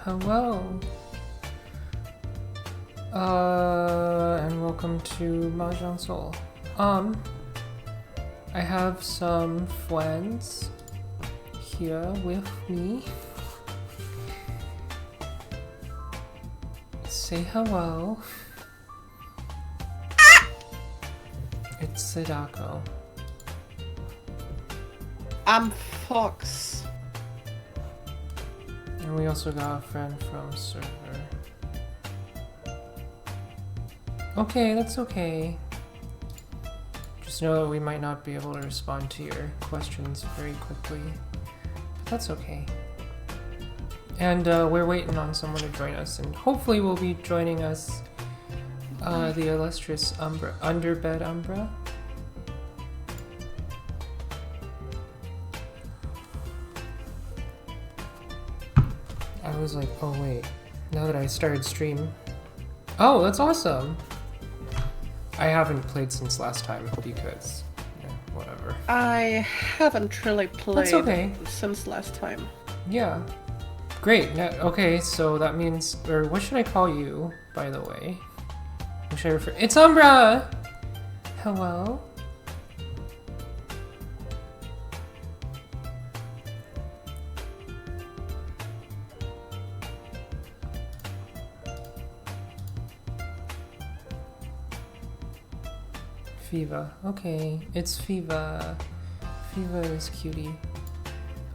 Hello. And welcome to Mahjong Soul. I have some friends here with me. Say hello. It's Sadako. I'm Fox. And we also got a friend from server. Okay, that's okay. Just know that we might not be able to respond to your questions very quickly. But that's okay. And we're waiting on someone to join us, and hopefully will be joining us the illustrious Underbed Umbra. I was like, oh wait, now that I started stream. Oh, that's awesome! I haven't played since last time because, yeah, whatever. I haven't really played That's okay. since last time. Yeah. Great. Now, okay, so that means, or what should I call you, by the way? What should I refer? It's Umbra! Hello? Fiva. Okay, it's Fiva. Fiva is cutie.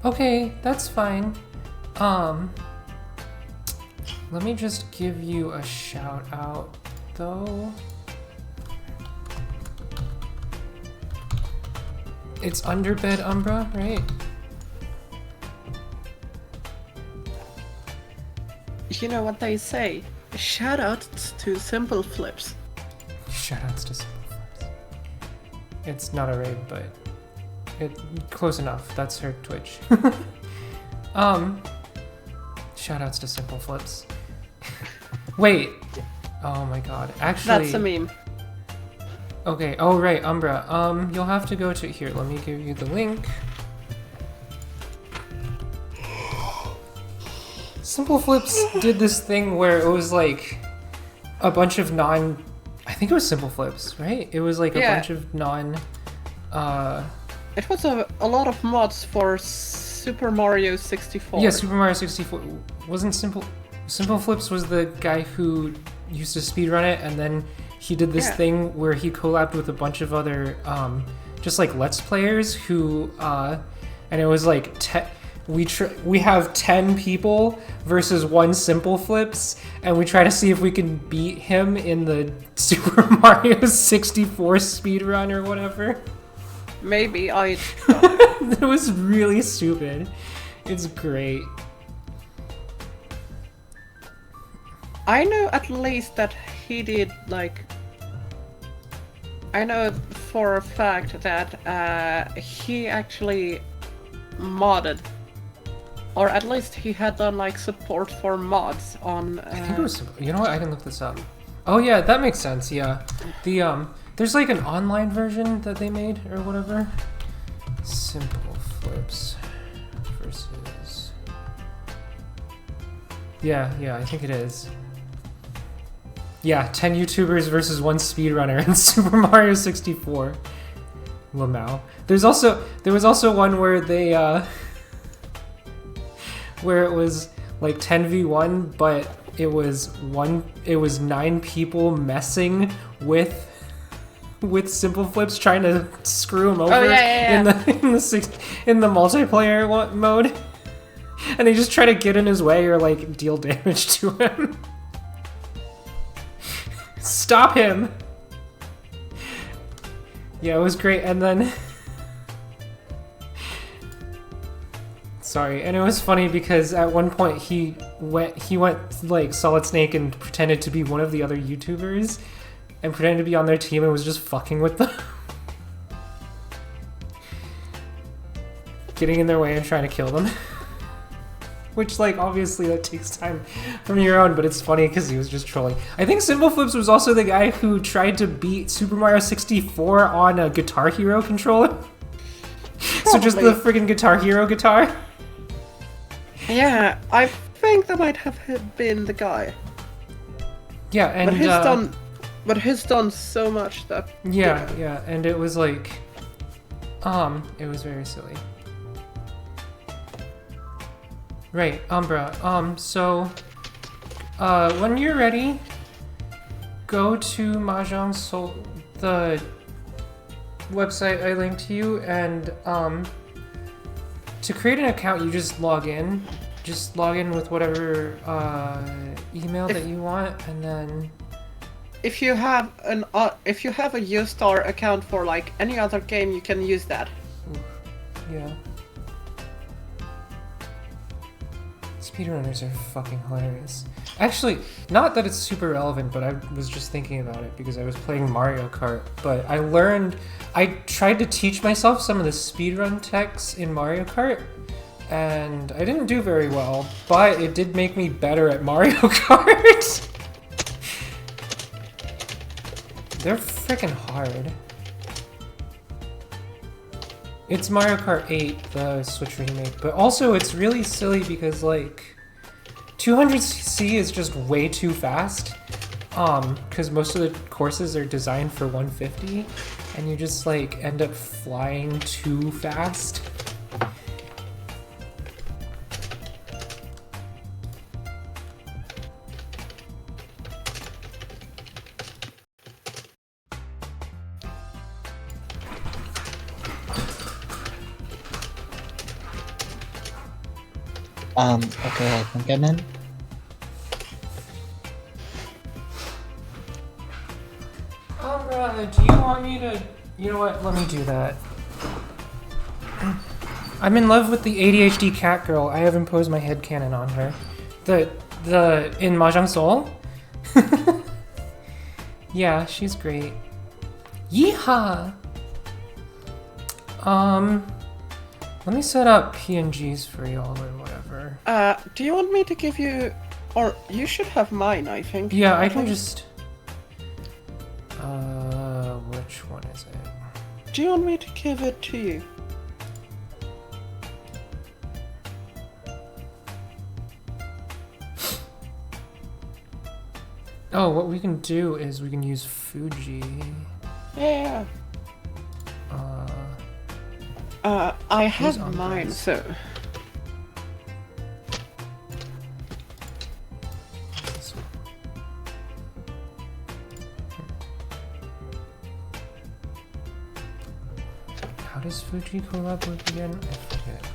Okay, that's fine. Let me just give you a shout out, though. It's Underbed Umbra, right? You know what they say? Shout out to Simple Flips. Shoutouts to Simple Flips. It's not a raid, but close enough. That's her Twitch. Shoutouts to Simple Flips. Wait. Oh my god. Actually, That's a meme. Okay. Oh right, Umbra. You'll have to go to here. Let me give you the link. Simple Flips did this thing where it was like a bunch of I think it was Simple Flips, right? It was like a bunch of It was a lot of mods for Super Mario 64. Yeah, Super Mario 64 wasn't Simple Flips was the guy who used to speedrun it, and then he did this thing where he collabed with a bunch of other just like Let's Players who and it was like we have 10 people versus one Simple Flips, and we try to see if we can beat him in the Super Mario 64 speedrun or whatever. Maybe I. It was really stupid. It's great. I know at least that he did like. I know for a fact that he actually modded, or at least he had done like support for mods on. I think it was. You know what? I can look this up. Oh yeah, that makes sense. Yeah, the there's like an online version that they made or whatever. Simple Flips versus. Yeah, I think it is. Yeah, 10 YouTubers versus one speedrunner in Super Mario 64. Lamau. There was also one where they where it was like 10v1, but it was 9 people messing with Simple Flips trying to screw him over in the multiplayer mode, and they just try to get in his way or like deal damage to him. Stop him! Yeah, it was great, and then sorry, and it was funny because at one point he went like Solid Snake and pretended to be one of the other YouTubers and pretended to be on their team and was just fucking with them. Getting in their way and trying to kill them. Which, like, obviously that takes time from your own, but it's funny because he was just trolling. I think Simple Flips was also the guy who tried to beat Super Mario 64 on a Guitar Hero controller. So just the friggin' Guitar Hero guitar. Yeah, I think that might have been the guy. Yeah, and but he's done so much that. Yeah, and it was like, it was very silly. Right, Umbra. So, when you're ready, go to Mahjong Soul, the website I linked to you, and to create an account, you just log in. Just log in with whatever email that you want, and then. If you have a U-Star account for like any other game, you can use that. Oof. Yeah. Speedrunners are fucking hilarious. Actually, not that it's super relevant, but I was just thinking about it because I was playing Mario Kart, but I tried to teach myself some of the speedrun techs in Mario Kart, and I didn't do very well, but it did make me better at Mario Kart. They're freaking hard. It's Mario Kart 8, the Switch remake, but also it's really silly because like 200cc is just way too fast, because most of the courses are designed for 150, and you just like end up flying too fast. Okay, I think I'm in. Do you want me to... You know what, let me do that. I'm in love with the ADHD cat girl. I have imposed my headcanon on her. In Mahjong Soul? Yeah, she's great. Yeehaw! Let me set up PNGs for y'all or whatever. Do you want me to give you... Or you should have mine, I think. Yeah, I can just... which one is it? Do you want me to give it to you? Oh, what we can do is we can use Fuji. Yeah. I have mine, so... How does Fuji collab work again? I forget.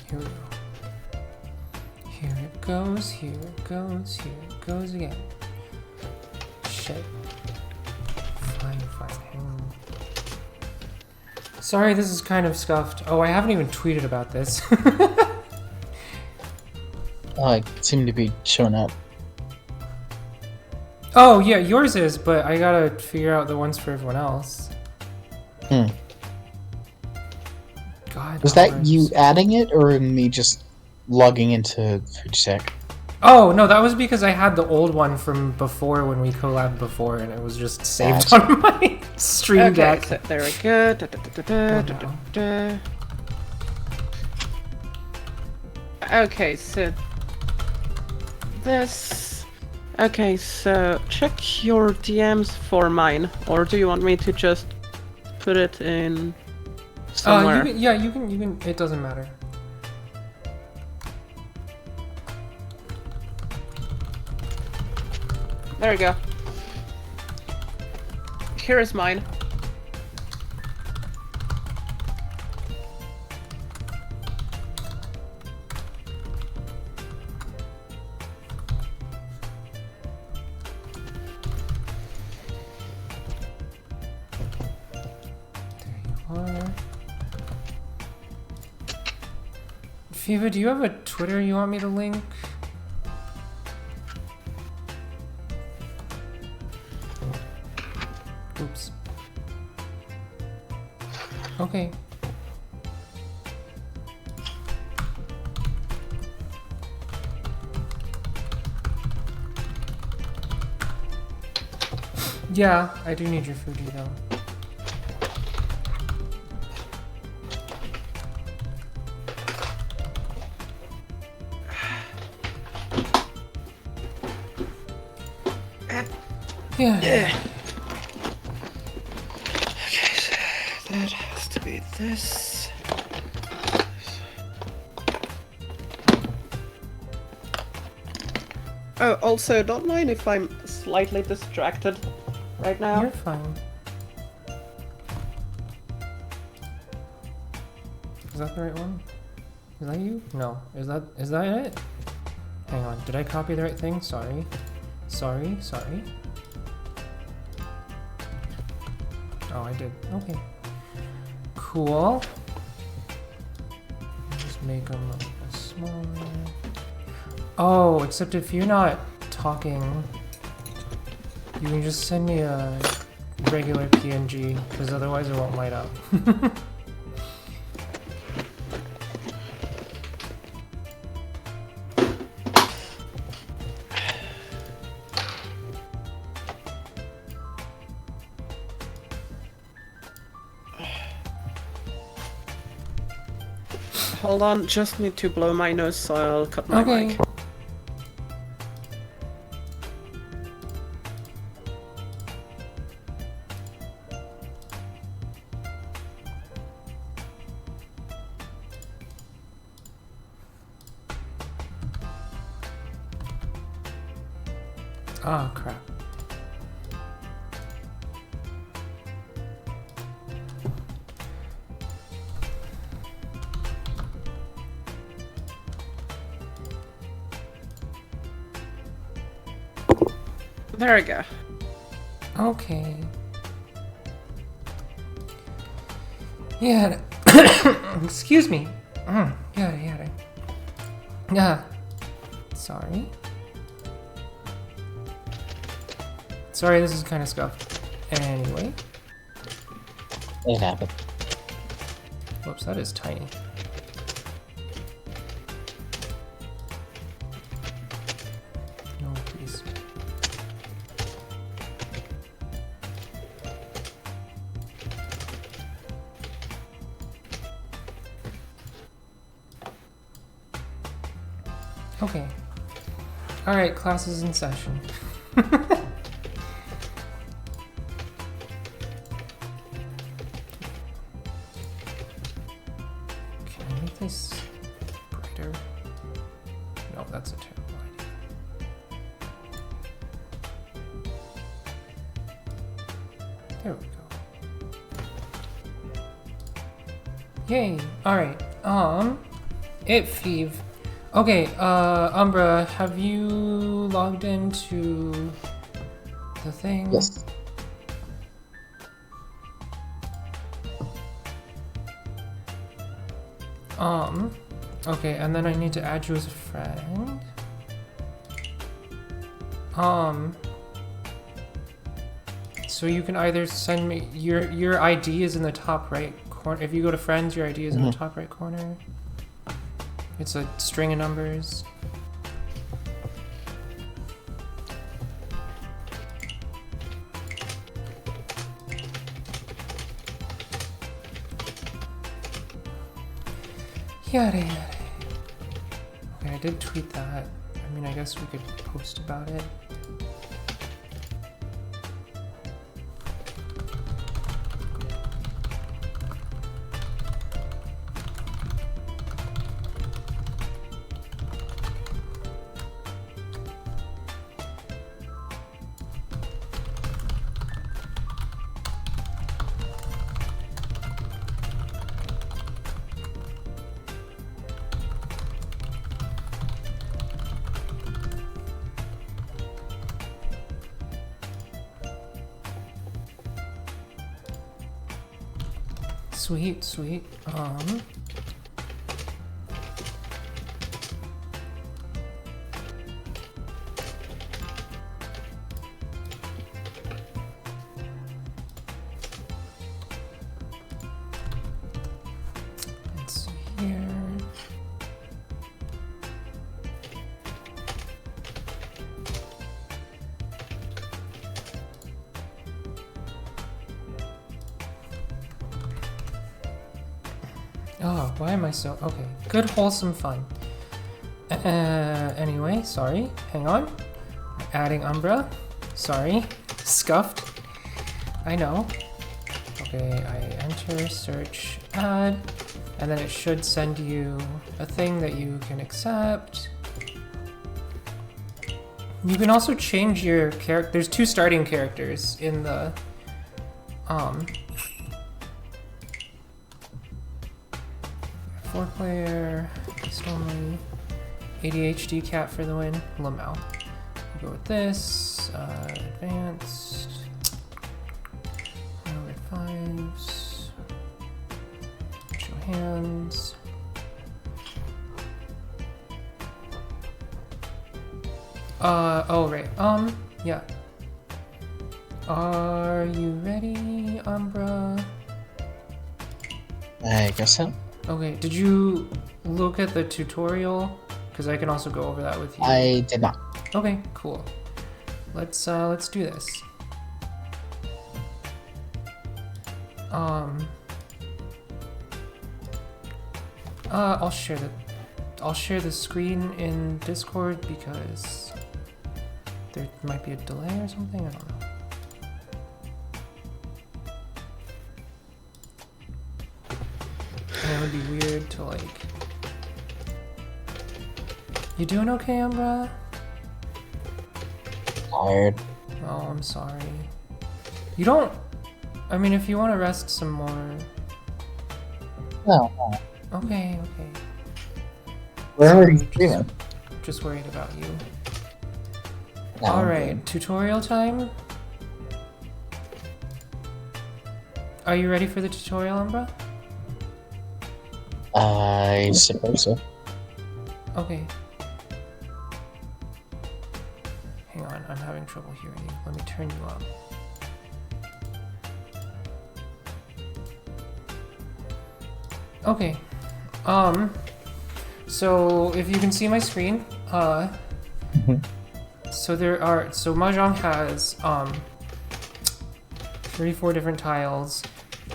Here we go. Here it goes, here it goes, here it goes again. Shit. Fine, hang on. Sorry, this is kind of scuffed. Oh, I haven't even tweeted about this. I seem to be showing up. Oh, yeah, yours is, but I gotta figure out the ones for everyone else. God. Was that you adding it, or me just logging into FujiTech? Oh, no, that was because I had the old one from before when we collabed before, and it was just saved on my stream deck. So there we go. Okay, so this... Okay, so check your DMs for mine, or do you want me to just put it in somewhere? You can, it doesn't matter. There we go. Here is mine. Fiva, do you have a Twitter you want me to link? Oops. Okay. Yeah, I do need your Fuji though. Yeah. Yeah. Okay, so that has to be this. Oh, also, don't mind if I'm slightly distracted right now. You're fine. Is that the right one? Is that you? No. Is that it? Hang on. Did I copy the right thing? Sorry. Sorry. Oh, I did. Okay. Cool. Just make them a smaller. Oh, except if you're not talking, you can just send me a regular PNG, because otherwise it won't light up. Hold on, just need to blow my nose so I'll cut my mic. Ah, crap. There we go. Okay. Yeah. Excuse me. Yeah. Sorry. Sorry, this is kind of scuffed. Anyway. It happened. Whoops, that is tiny. No, please. Okay. Alright, class is in session. Can I make this brighter? No, that's a terrible idea. There we go. Yay! Alright, Itfieve. Okay, Umbra, have you logged into the thing? Yes. Okay, and then I need to add you as a friend. So you can either send me your ID is in the top right corner. If you go to friends, your ID is in the top right corner. It's a string of numbers. Yada yada. Okay, I did tweet that. I mean, I guess we could post about it. Sweet. Let's see here. Oh, why am I so... Okay, good wholesome fun. Anyway, sorry. Hang on. Adding Umbra. Sorry. scuffed. I know. Okay, I enter, search, add, and then it should send you a thing that you can accept. You can also change your character. There's 2 starting characters in the 4-player, only ADHD cat for the win, Lamau. We'll go with this, advanced, red 5s, show hands. Oh right, yeah. Are you ready, Umbra? I guess so. Okay, did you look at the tutorial? Because I can also go over that with you. I did not. Okay, cool. Let's do this. I'll share the screen in Discord because there might be a delay or something, I don't know. And it would be weird to like... You doing okay, Umbra? Tired. Oh, I'm sorry. You don't... I mean, if you want to rest some more... No. Okay. Where are you doing? Just worried about you. No, Alright, tutorial time? Are you ready for the tutorial, Umbra? I suppose so. Okay. Hang on, I'm having trouble hearing you. Let me turn you up. Okay. So if you can see my screen, so Mahjong has 34 different tiles.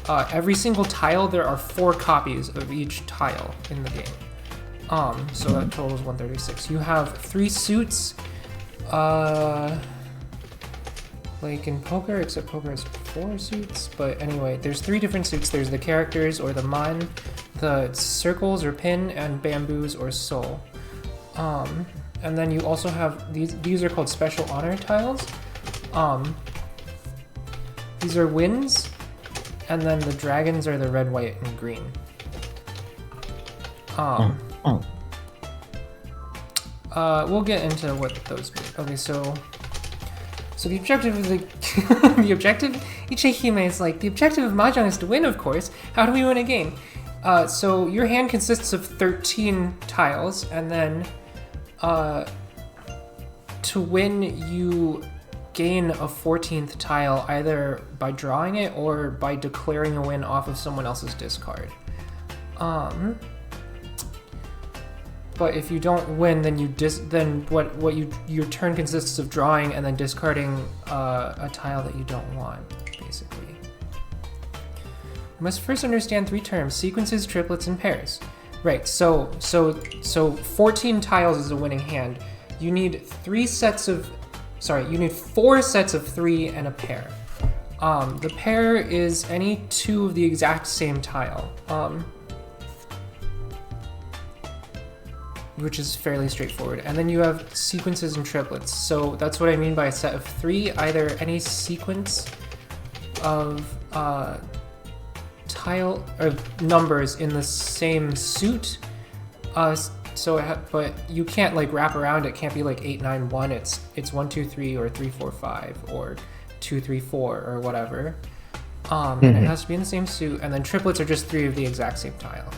Every single tile, there are 4 copies of each tile in the game. So that totals 136. You have 3 suits, like in poker, except poker has 4 suits. But anyway, there's 3 different suits. There's the characters or the man, the circles or pin, and bamboos or soul. And then you also have these are called special honor tiles. These are wins, and then the dragons are the red, white, and green. We'll get into what those mean. Okay, so the objective of the objective Ichihime is like, the objective of Mahjong is to win, of course. How do we win a game? So your hand consists of 13 tiles, and then to win you gain a 14th tile either by drawing it or by declaring a win off of someone else's discard. But if you don't win, then your turn consists of drawing and then discarding a tile that you don't want, basically. You must first understand 3 terms: sequences, triplets, and pairs. Right. So 14 tiles is a winning hand. You need 4 sets of 3 and a pair. The pair is any 2 of the exact same tile. Which is fairly straightforward. And then you have sequences and triplets. So that's what I mean by a set of 3, either any sequence of tile or numbers in the same suit. But you can't like wrap around. It can't be like 8, 9, 1. It's 1, 2, 3 or 3, 4, 5 or 2, 3, 4 or whatever. And it has to be in the same suit. And then triplets are just 3 of the exact same tile.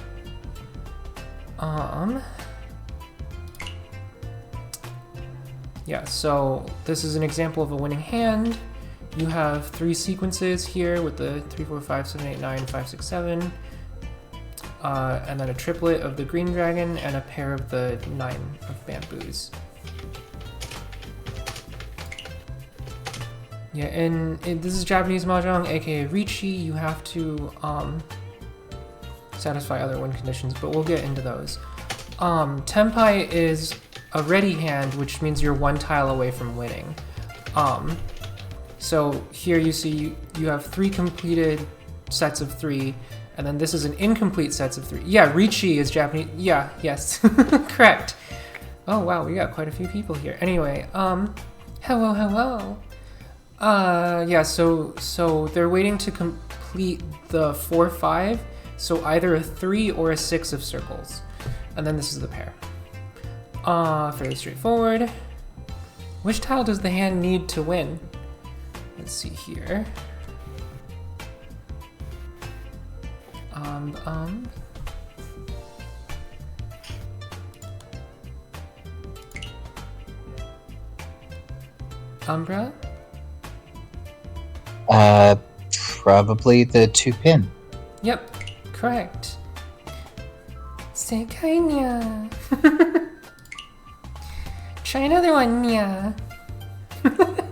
Yeah, so this is an example of a winning hand. You have 3 sequences here with the 3, 4, 5, 7, 8, 9, 5, 6, 7. And then a triplet of the green dragon and a pair of the 9 of bamboos. Yeah, and this is Japanese Mahjong, aka Richi. You have to satisfy other win conditions, but we'll get into those. Tenpai is a ready hand, which means you're 1 tile away from winning. So here you see you have 3 completed sets of 3, and then this is an incomplete sets of 3. Yeah, Richi is Japanese. Yeah, yes, correct. Oh wow, we got quite a few people here. Anyway, hello. Yeah, so they're waiting to complete the 4-5, so either a 3 or a 6 of circles. And then this is the pair. Fairly straightforward. Which tile does the hand need to win? Let's see here. Umbra? Probably the 2-pin. Yep, correct. Sekai nya. Try another one, nya.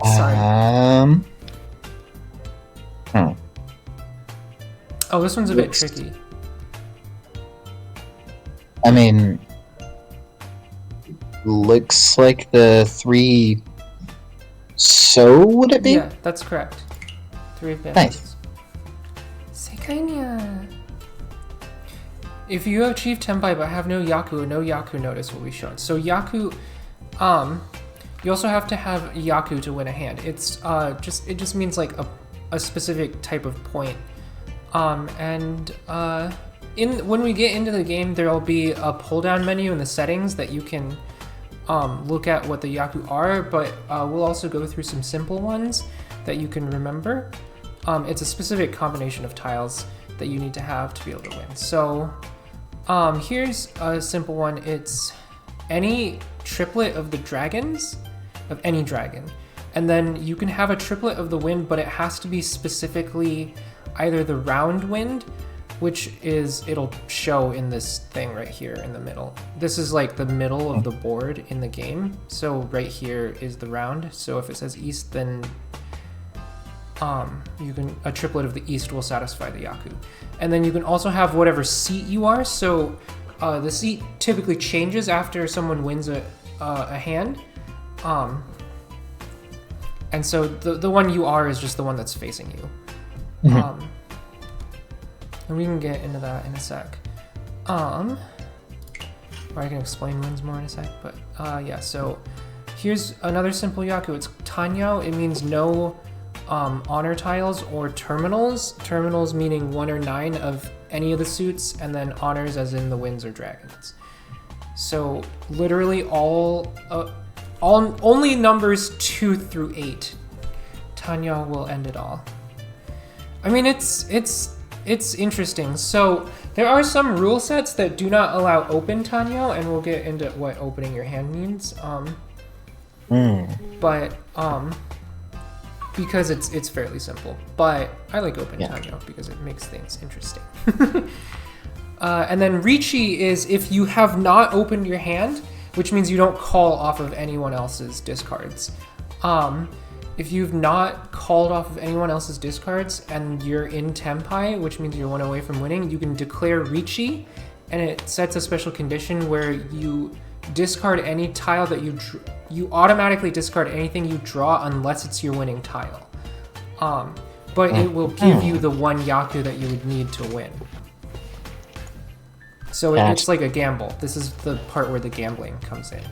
Sorry. Oh, this one's a bit tricky. I mean, looks like the 3. So would it be? Yeah, that's correct. 3 of Nice. Sekai nya. If you have Chief Tenpai but have no Yaku notice will be shown. So Yaku, you also have to have Yaku to win a hand. It's it just means like a specific type of point. When we get into the game, there'll be a pull-down menu in the settings that you can look at what the Yaku are, but we'll also go through some simple ones that you can remember. It's a specific combination of tiles that you need to have to be able to win. So here's a simple one. It's any triplet of the dragons, of any dragon. And then you can have a triplet of the wind, but it has to be specifically either the round wind, which is, it'll show in this thing right here in the middle. This is like the middle of the board in the game. So right here is the round. So if it says east, then a triplet of the east will satisfy the Yaku. And then you can also have whatever seat you are. So the seat typically changes after someone wins a hand. And so the one you are is just the one that's facing you. Mm-hmm. And we can get into that in a sec. Or I can explain wins more in a sec, but yeah, so here's another simple Yaku. It's Tanyao. It means no honor tiles or terminals. Terminals meaning 1 or 9 of any of the suits, and then honors as in the winds or dragons. So literally only numbers 2 through 8. Tanyao will end it all. I mean, it's interesting. So there are some rule sets that do not allow open Tanyao, and we'll get into what opening your hand means. But because it's fairly simple. But I like open Tanyao because it makes things interesting. And then Richi is if you have not opened your hand, which means you don't call off of anyone else's discards. If you've not called off of anyone else's discards and you're in Tenpai, which means you're 1 away from winning, you can declare Richi, and it sets a special condition where you discard any tile that you automatically discard anything you draw unless it's your winning tile. But it will give you the 1 Yaku that you would need to win. So it's like a gamble. This is the part where the gambling comes in.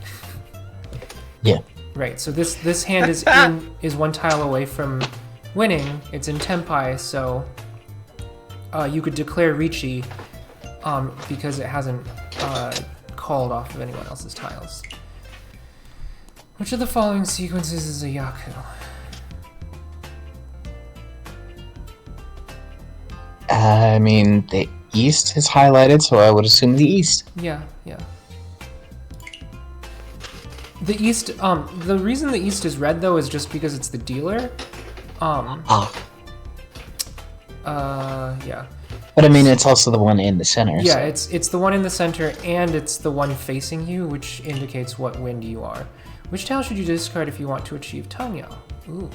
Yeah. Right, so this hand is 1 tile away from winning. It's in Tenpai, so you could declare Richi because it hasn't called off of anyone else's tiles. Which of the following sequences is a Yaku? I mean, the east is highlighted, so I would assume the east. Yeah. The east, the reason the east is red though is just because it's the dealer. Yeah. But I mean, it's also the one in the center. Yeah, so. it's the one in the center, and it's the one facing you, which indicates what wind you are. Which tile should you discard if you want to achieve Tanyao? Ooh.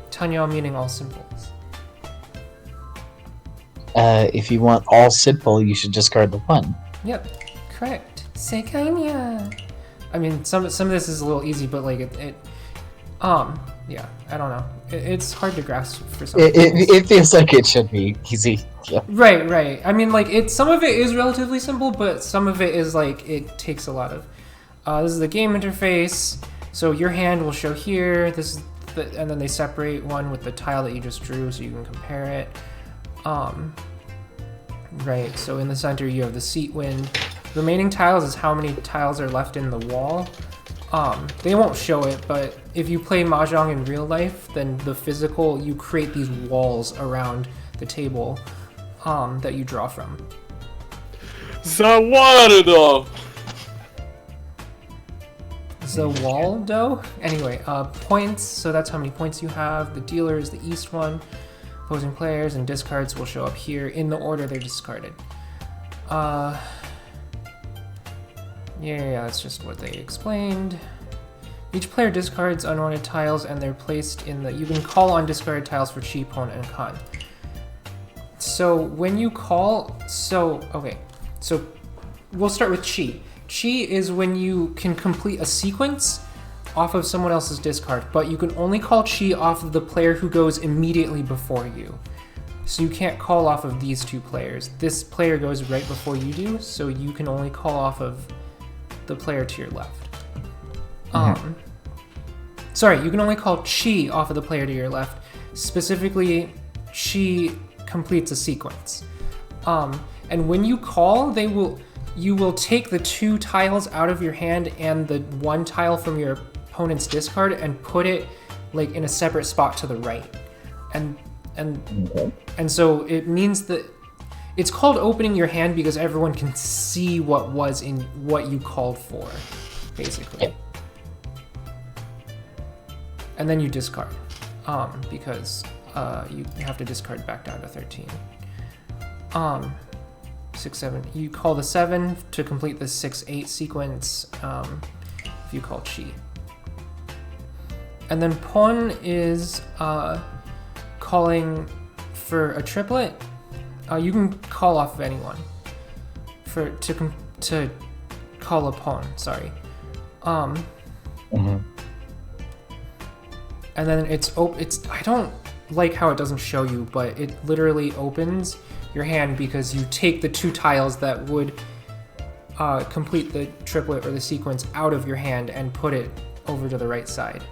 Tanyao meaning all simples. If you want all simple, you should discard the 1. Yep, correct. Sekai nya. I mean, some of this is a little easy, but like yeah, I don't know. It's hard to grasp for some It, people. it feels like it should be easy. Yeah. Right. I mean, like, some of it is relatively simple, but some of it is, like, it takes a lot of... this is the game interface. So your hand will show here. This is and then they separate one with the tile that you just drew so you can compare it. Right, so in the center you have the seat wind. Remaining tiles is how many tiles are left in the wall. They won't show it, but if you play Mahjong in real life, then the physical, you create these walls around the table that you draw from. Zawardo! Zawaldo? Anyway, points, so that's how many points you have. The dealer is the east one. Opposing players and discards will show up here in the order they're discarded. Yeah, that's just what they explained. Each player discards unwanted tiles and they're placed in the... You can call on discarded tiles for Chi, Pon, and Kan. So when you call... Okay. So we'll start with Chi. Chi is when you can complete a sequence off of someone else's discard, but you can only call Chi off of the player who goes immediately before you. So you can't call off of these two players. This player goes right before you do, so you can only call off of the player to your left. Sorry, you can only call Chi off of the player to your left. Specifically, Chi completes a sequence. And when you call, you will take the two tiles out of your hand and the one tile from your opponent's discard and put it like in a separate spot to the right. And so it means that it's called opening your hand because everyone can see what was in what you called for, basically. And then you discard, because you have to discard back down to 13. 6, 7. You call the 7 to complete the 6, 8 sequence. If you call Chi. And then Pon is calling for a triplet. You can call off of anyone to call a Pon. Sorry. And then it's I don't like how it doesn't show you, but it literally opens your hand because you take the two tiles that would complete the triplet or the sequence out of your hand and put it over to the right side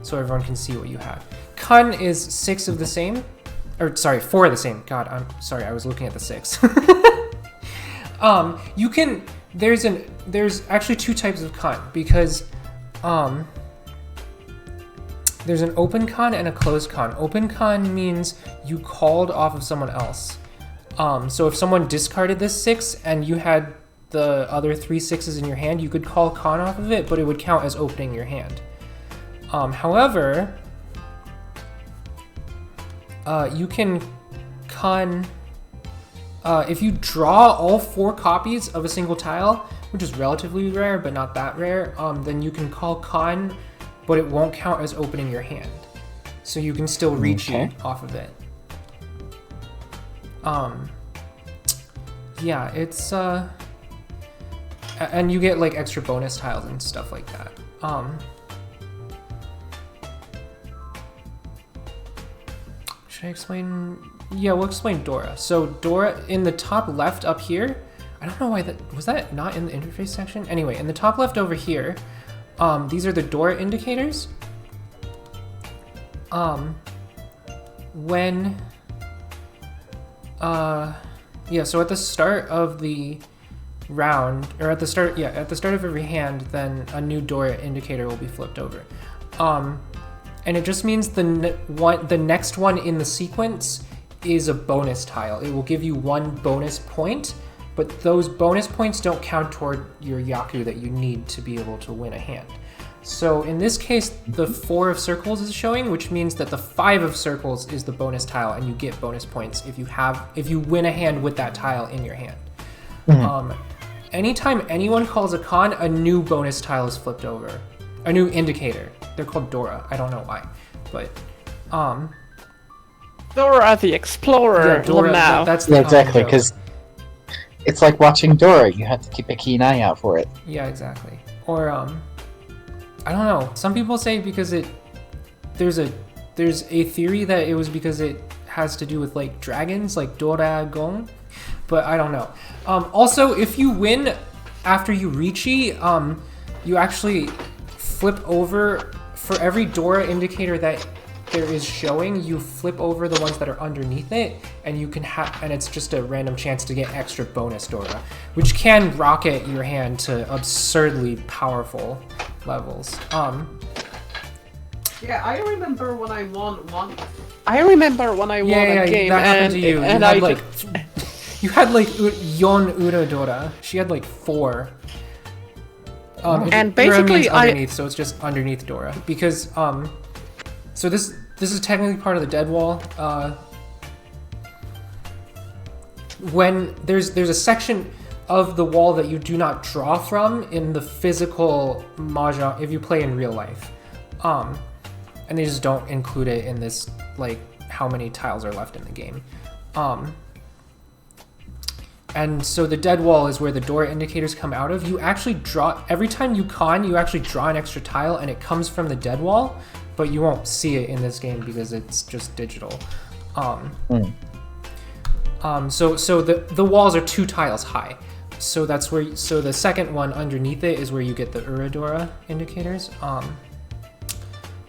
so everyone can see what you have. Kun is 6 of the same, or sorry, 4 of the same. God, I'm sorry, I was looking at the 6. You can, there's actually 2 types of Kun because there's an open Kun and a closed Kun. Open Kun means you called off of someone else. So if someone discarded this 6 and you had the other 3 6s in your hand, you could call Kan off of it, but it would count as opening your hand. However, you can Kan, if you draw all 4 copies of a single tile, which is relatively rare, but not that rare, then you can call Kan, but it won't count as opening your hand. So you can still reach it off of it. Yeah, it's, and you get like extra bonus tiles and stuff like that. Should I explain? Yeah, we'll explain Dora. So Dora, in the top left up here, I don't know why was that not in the interface section? Anyway, in the top left over here, these are the Dora indicators. So at the start of the round, or at the start of every hand, then a new Dora indicator will be flipped over. And it just means the next one in the sequence is a bonus tile. It will give you 1 bonus point, but those bonus points don't count toward your Yaku that you need to be able to win a hand. So in this case, the 4 of circles is showing, which means that the 5 of circles is the bonus tile, and you get bonus points if you win a hand with that tile in your hand. Anytime anyone calls a Kan, a new bonus tile is flipped over. A new indicator. They're called Dora. I don't know why, but Dora the Explorer. Yeah, Dora. That's the exactly, because it's like watching Dora. You have to keep a keen eye out for it. Yeah, exactly. Or I don't know. Some people say because there's a theory that it was because it has to do with like dragons, like Doragon, but I don't know. Also, if you win after you Richi, you actually flip over for every Dora indicator that there is showing. You flip over the ones that are underneath it, and you can and it's just a random chance to get extra bonus Dora, which can rocket your hand to absurdly powerful levels. Yeah, I remember when I won one. I remember when I won a game, that happened to you. You had like Yon Urodora. She had like 4. And basically, underneath, so it's just underneath Dora. Because so this is technically part of the dead wall. When there's a section of the wall that you do not draw from in the physical Mahjong if you play in real life. And they just don't include it in this, like, how many tiles are left in the game. And so the dead wall is where the Dora indicators come out of. You actually draw, every time you con, you actually draw an extra tile, and it comes from the dead wall, but you won't see it in this game because it's just digital. So the walls are 2 tiles high. So that's where, so the second one underneath it is where you get the Urodora indicators.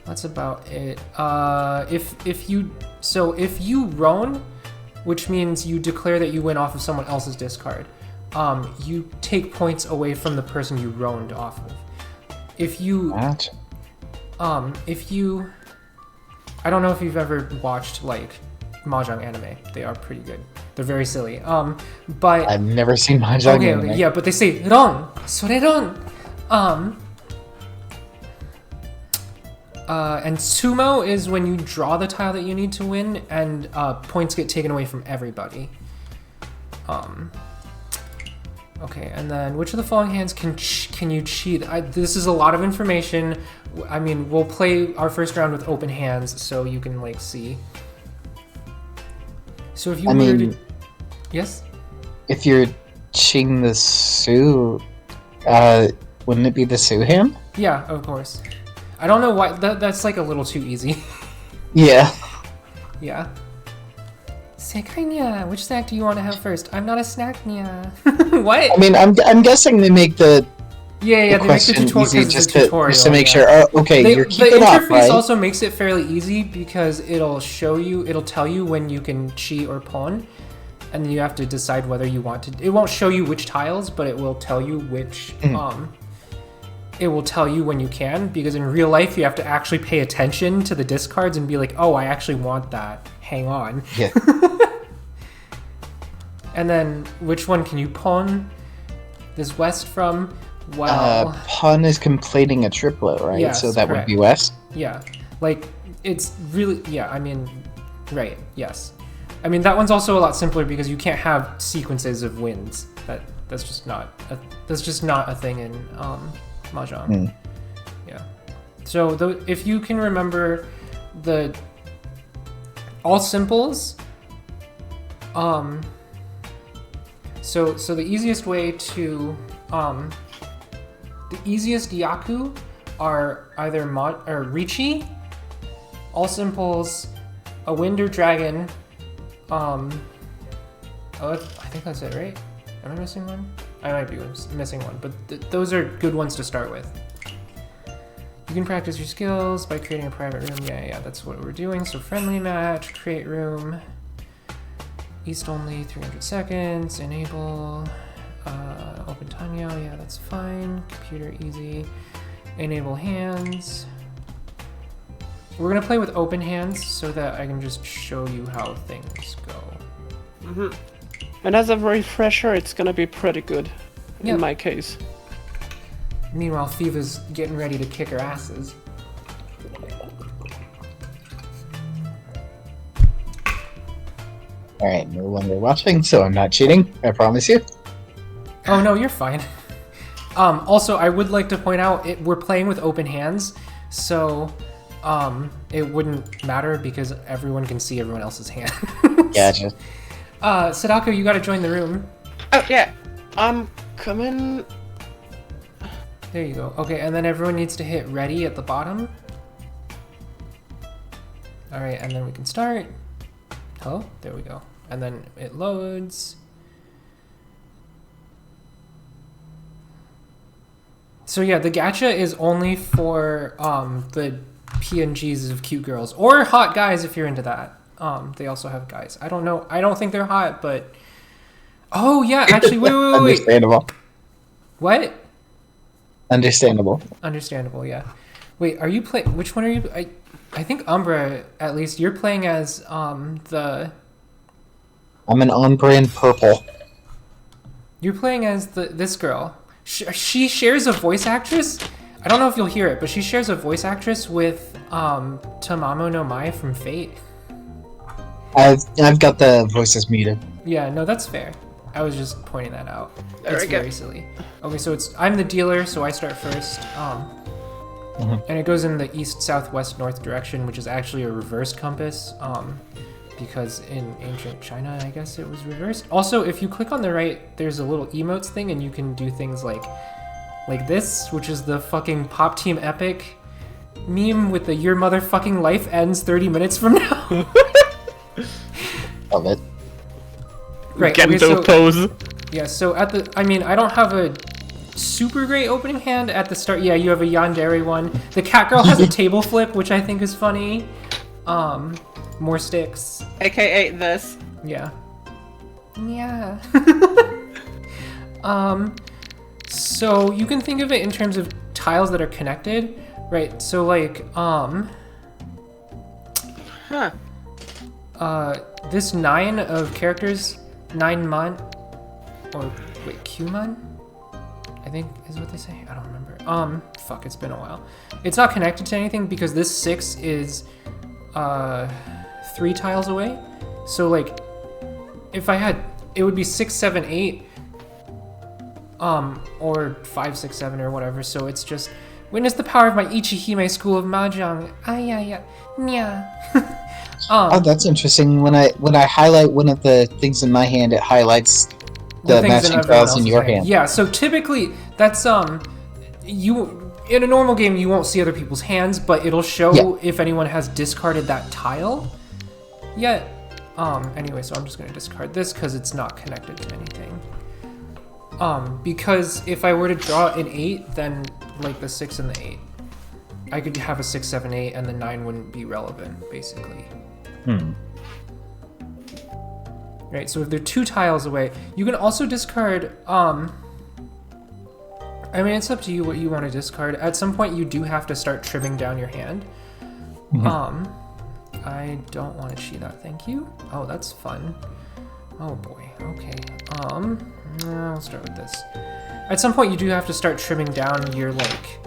That's about it. If you roan, which means you declare that you win off of someone else's discard, you take points away from the person you roaned off of. If you, What? I don't know if you've ever watched like Mahjong anime. They are pretty good. They're very silly. But I've never seen Mahjong anime. Okay, yeah, but they say ron, sore ron. And sumo is when you draw the tile that you need to win, and points get taken away from everybody. Okay, and then which of the following hands can you cheat? This is a lot of information. I mean, we'll play our first round with open hands, so you can like see. So if you yes? If you're cheating the Su, wouldn't it be the Su hand? Yeah, of course. I don't know why, that's like a little too easy. Yeah. Yeah. Sekainya, which snack do you want to have first? I'm not a snacknya. What? I mean, I'm guessing they make the they make the tutorial easy just to make sure. Oh, okay, you're keeping the up, interface right? also makes it fairly easy because it'll tell you when you can cheat or pawn, and then you have to decide whether you want to. It won't show you which tiles, but it will tell you which. It will tell you when you can, because in real life you have to actually pay attention to the discards and be like, oh, I actually want that. Hang on. Yeah. And then which one can you pawn? This west from? Well, pawn is completing a triplet, right? Yes, so that correct. would be west. Yeah, like it's really I mean, right? Yes, I mean that one's also a lot simpler because you can't have sequences of wins. That's just not a thing in Mahjong. Yeah. So if you can remember the all simples, so the easiest way to the easiest Yaku are either or Richi, all simples, a wind or dragon. I think that's it, right? Am I missing one? I might be missing one, but those are good ones to start with. You can practice your skills by creating a private room. Yeah, that's what we're doing. So friendly match, create room, east only, 300 seconds, enable, open Tanyo, yeah, that's fine. Computer easy, enable hands. We're gonna play with open hands so that I can just show you how things go. And as a refresher, it's gonna be pretty good in my case. Meanwhile, Fiva's getting ready to kick her asses. Alright, no longer watching, so I'm not cheating, I promise you. Oh no, you're fine. Also, I would like to point out, we're playing with open hands, so it wouldn't matter because everyone can see everyone else's hand. Gotcha. Sadako, you gotta join the room. Oh, yeah. I'm coming. There you go. Okay, and then everyone needs to hit ready at the bottom. All right, and then we can start. Oh, there we go. And then it loads. So yeah, the gacha is only for the PNGs of cute girls or hot guys if you're into that. They also have guys. I don't know. I don't think they're hot, but oh yeah, actually, wait. Understandable. What? Understandable. Understandable. Yeah. Wait, are you playing? Which one are you? I think Umbra. At least you're playing as the. I'm an on-brand purple. You're playing as this girl. She shares a voice actress. I don't know if you'll hear it, but she shares a voice actress with Tamamo no Mai from Fate. I've got the voices muted. Yeah, no, that's fair. I was just pointing that out. There It's we go. very silly. Okay, so I'm the dealer, so I start first. And it goes in the east, south, west, north direction, which is actually a reverse compass. Because in ancient China, I guess it was reversed. Also, if you click on the right, there's a little emotes thing, and you can do things like this, which is the fucking Pop Team Epic meme with the "Your motherfucking life ends 30 minutes from now." Love it. Right. Gendo pose. Yeah. So I don't have a super great opening hand at the start. Yeah, you have a yandere one. The cat girl has a table flip, which I think is funny. More sticks. AKA this. Yeah. Yeah. So you can think of it in terms of tiles that are connected, right? So like, this 9 of characters, 9 mon, or wait, Qmon? I think is what they say. I don't remember. Fuck, it's been a while. It's not connected to anything because this 6 is, 3 tiles away. So like, if I had, it would be 6, 7, 8, or 5, 6, 7, or whatever. So it's just witness the power of my Ichihime school of Mahjong. Ah yeah yeah, nya. Oh, that's interesting. When I highlight one of the things in my hand, it highlights the things matching everyone tiles in else's your hand. Yeah. So typically, that's you in a normal game you won't see other people's hands, but it'll show if anyone has discarded that tile. Yet, anyway, so I'm just gonna discard this because it's not connected to anything. Because if I were to draw an 8, then like the 6 and the 8, I could have a 6, 7, 8, and the 9 wouldn't be relevant, basically. Right, so if they're 2 tiles away, you can also discard, I mean, it's up to you what you want to discard. At some point, you do have to start trimming down your hand. I don't want to cheat that, thank you. Oh, that's fun. Oh boy, okay. I'll start with this. At some point, you do have to start trimming down your, like,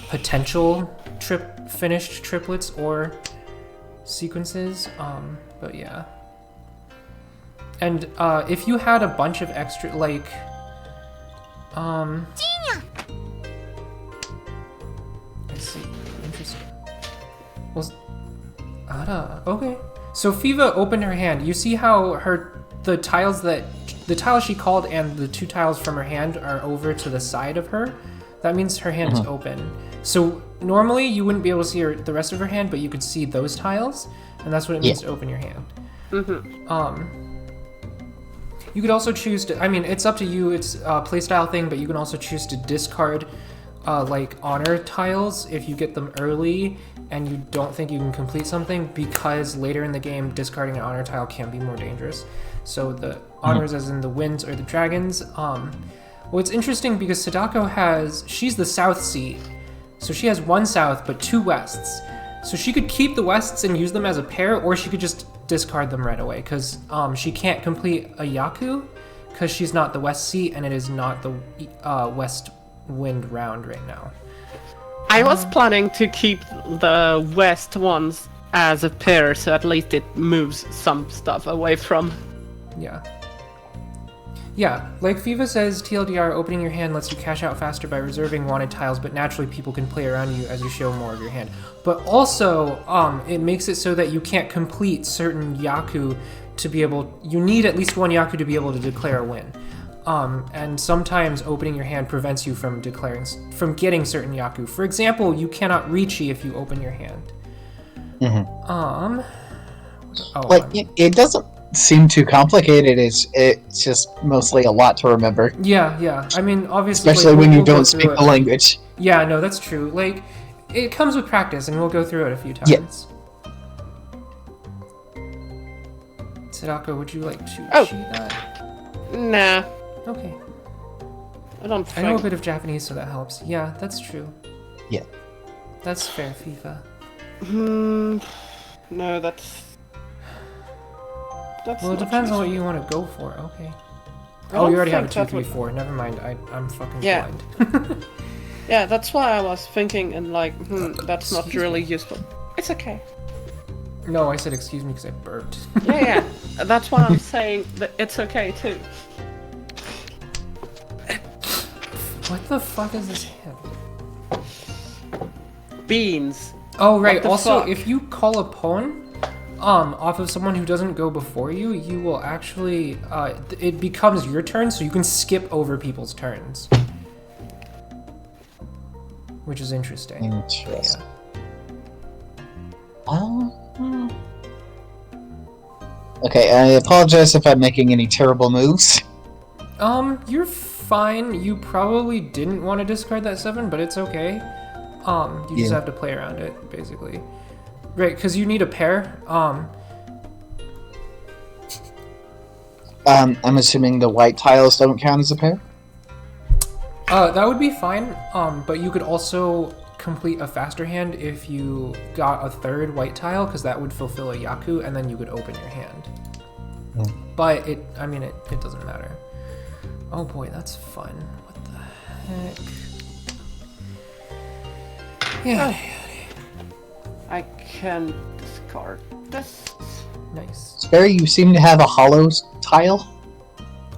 potential finished triplets or sequences, but yeah. And, if you had a bunch of extra, like, let's see, interesting. Well, okay. So Fiva opened her hand. You see how the tiles she called and the 2 tiles from her hand are over to the side of her? That means her hand is open. So normally you wouldn't be able to see the rest of her hand, but you could see those tiles, and that's what it means to open your hand. You could also choose to, I mean, it's up to you, it's a playstyle thing, but you can also choose to discard like honor tiles if you get them early and you don't think you can complete something, because later in the game discarding an honor tile can be more dangerous. So the honors, as in the winds or the dragons, well, it's interesting because Sadako she's the south seat, so she has 1 south but 2 wests. So she could keep the wests and use them as a pair, or she could just discard them right away, because she can't complete a Yaku because she's not the west seat and it is not the west wind round right now. I was planning to keep the west ones as a pair, so at least it moves some stuff away from. Yeah. Yeah, like Fiva says, TLDR, opening your hand lets you cash out faster by reserving wanted tiles, but naturally people can play around you as you show more of your hand. But also, it makes it so that you can't complete certain Yaku to be able... You need at least 1 Yaku to be able to declare a win. And sometimes opening your hand prevents you from getting certain Yaku. For example, you cannot Richi if you open your hand. Mm-hmm. Oh, Like, it doesn't seem too complicated. It's just mostly a lot to remember. yeah. I mean, obviously, Especially like, when you we'll go don't through speak it. the language. Yeah, no, that's true. Like, it comes with practice, and we'll go through it a few Yeah. times. Sadako, would you like to Oh. see that? Nah, Okay. I don't I know a think. bit of Japanese, so that helps. Yeah, that's true. Yeah. That's fair, FIFA. No, that's Well, it not depends on what useful. you want to go for. Okay. I Oh, don't you already have a think 2, that 3, would- 4. Never mind. I'm fucking Yeah. blind. Yeah, that's why I was thinking and like, that's not Excuse really me. useful. It's okay. No, I said excuse me because I burped. Yeah. That's why I'm saying that it's okay too. What the fuck is this hand? Beans. Oh, right. What the Also, fuck? if you call a pawn, off of someone who doesn't go before you, you will actually, it becomes your turn, so you can skip over people's turns. Which is interesting. Interesting. Okay, I apologize if I'm making any terrible moves. You're fine. You probably didn't want to discard that 7, but it's okay. You just Yeah. have to play around it, basically. Right, because you need a pair. I'm assuming the white tiles don't count as a pair? That would be fine. But you could also complete a faster hand if you got a 3rd white tile, because that would fulfill a Yaku, and then you could open your hand. But it doesn't matter. Oh boy, that's fun. What the heck? Yeah. I can discard this. Nice. Sperry, you seem to have a hollow tile?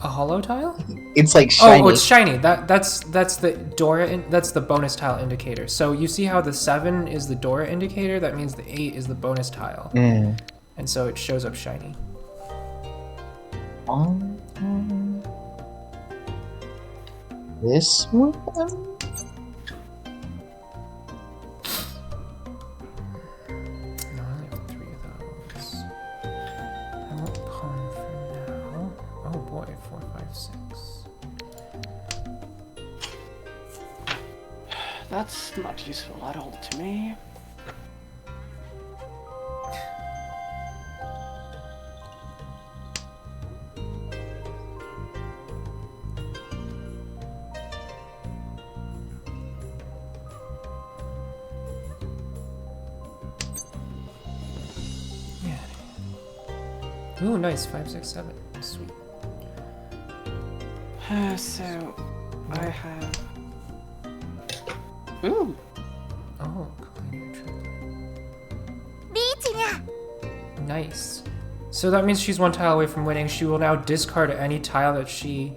A hollow tile? It's like shiny. Oh, it's shiny. That's the Dora. That's the bonus tile indicator. So you see how the 7 is the Dora indicator. That means the 8 is the bonus tile, and so it shows up shiny. This one? No, I only have 3 of those. I won't pawn for now. Oh boy, 4, 5, 6. That's not useful at all to me. Ooh, nice. 5, 6, 7. Sweet. So, I have... Ooh! Oh, clean triplet. Nice. So that means she's 1 tile away from winning. She will now discard any tile that she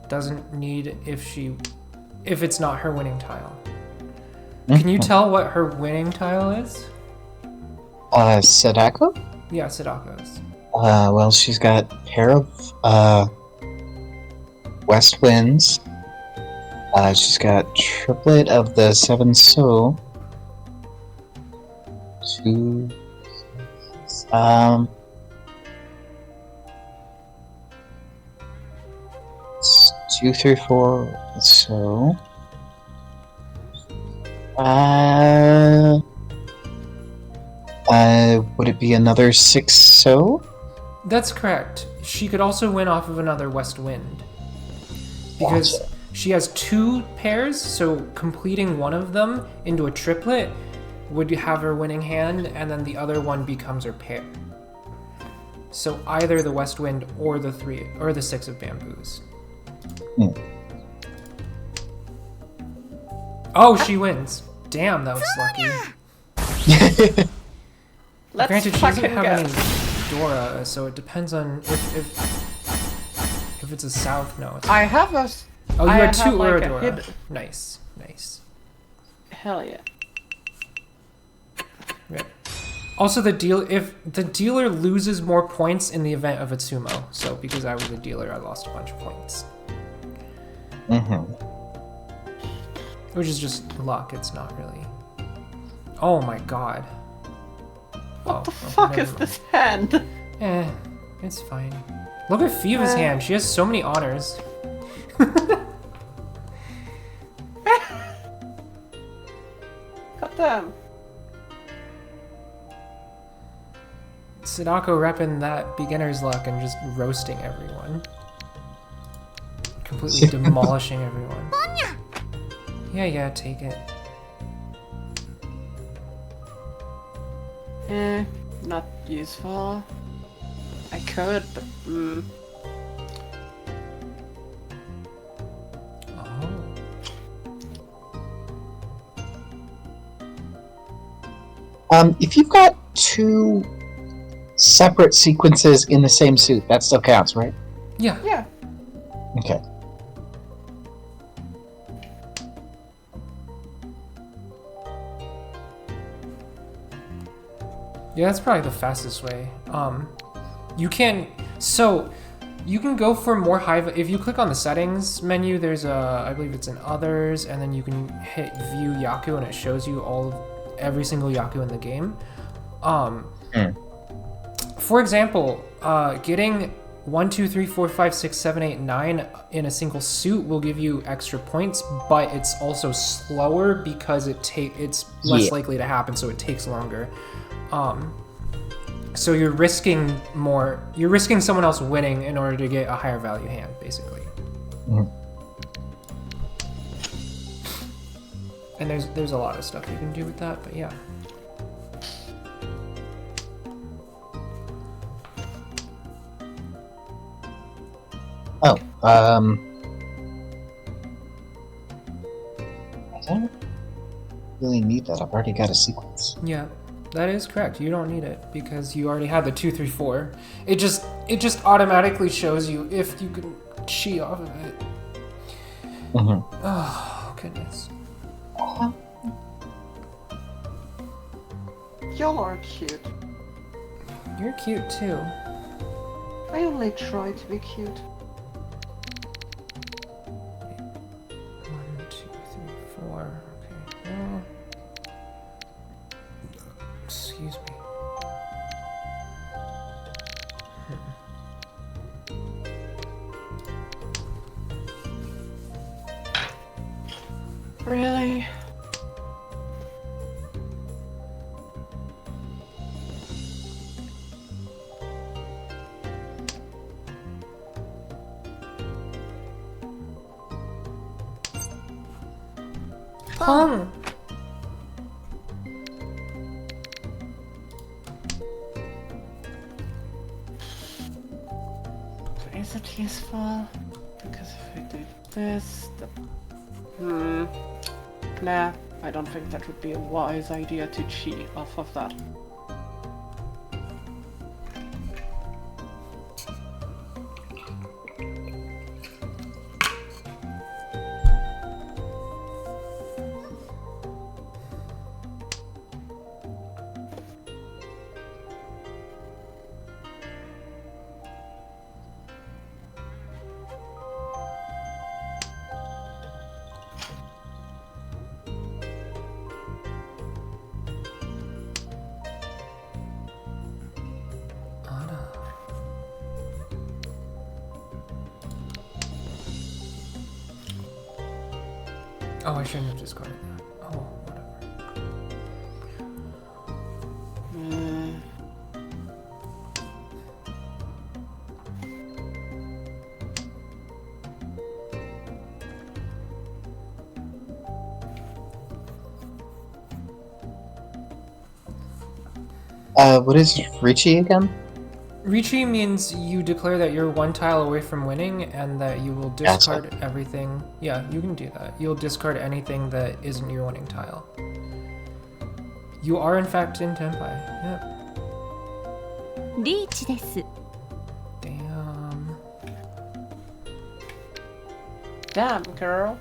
doesn't need if it's not her winning tile. Can you tell what her winning tile is? Sadako? Yeah, Sadako's. Well, she's got a pair of, West Winds. She's got triplet of the 7 Soul. 2... 2, 3, 4, so... would it be another 6 so? That's correct. She could also win off of another West Wind. Because Gotcha. she has 2 pairs, so completing one of them into a triplet would have her winning hand, and then the other one becomes her pair. So either the West Wind or the 3 or the 6 of bamboos. Oh, she wins. Damn, that was lucky. Let's Granted, she fucking doesn't have go. any Dora, so it depends on if it's a south. No, it's I have a... oh, you I had have, 2 like, a Uradora. hidden- Nice, nice. Hell yeah. Right. Also, the dealer loses more points in the event of a sumo. So because I was a dealer, I lost a bunch of points, which is just luck. It's not really. Oh my god. What the fuck is this hand? Eh, it's fine. Look at Fiva's hand. She has so many honors. Goddamn. Sadako repping that beginner's luck and just roasting everyone. Completely demolishing everyone. Yeah, take it. Not useful. I could, but If you've got 2 separate sequences in the same suit, that still counts, right? Yeah. Yeah. Okay. Yeah, that's probably the fastest way. You can go for more high. If you click on the settings menu, there's I believe it's in others, and then you can hit view Yaku, and it shows you every single Yaku in the game. For example, getting 1, 2, 3, 4, 5, 6, 7, 8, 9 in a single suit will give you extra points, but it's also slower because it's less likely to happen, so it takes longer. So you're risking more. You're risking someone else winning in order to get a higher value hand, basically. And there's a lot of stuff you can do with that, but yeah. Oh, I don't really need that. I've already got a sequence. Yeah, that is correct. You don't need it because you already had the 2, 3, 4. It just automatically shows you if you can chi off of it. Oh goodness. You're cute. You're cute too. I only try to be cute. 1, 2, 3, 4. Okay. Well, excuse me. Really? Pong! Is it useful? Because if I do this, nah, I don't think that would be a wise idea to chi off of that. Oh, I shouldn't have discarded that. Oh, whatever. What is Richie again? Richi means you declare that you're 1 tile away from winning and that you will discard everything. Yeah, you can do that. You'll discard anything that isn't your winning tile. You are in fact in Tenpai. Yep. リーチです。 Damn. Damn, girl.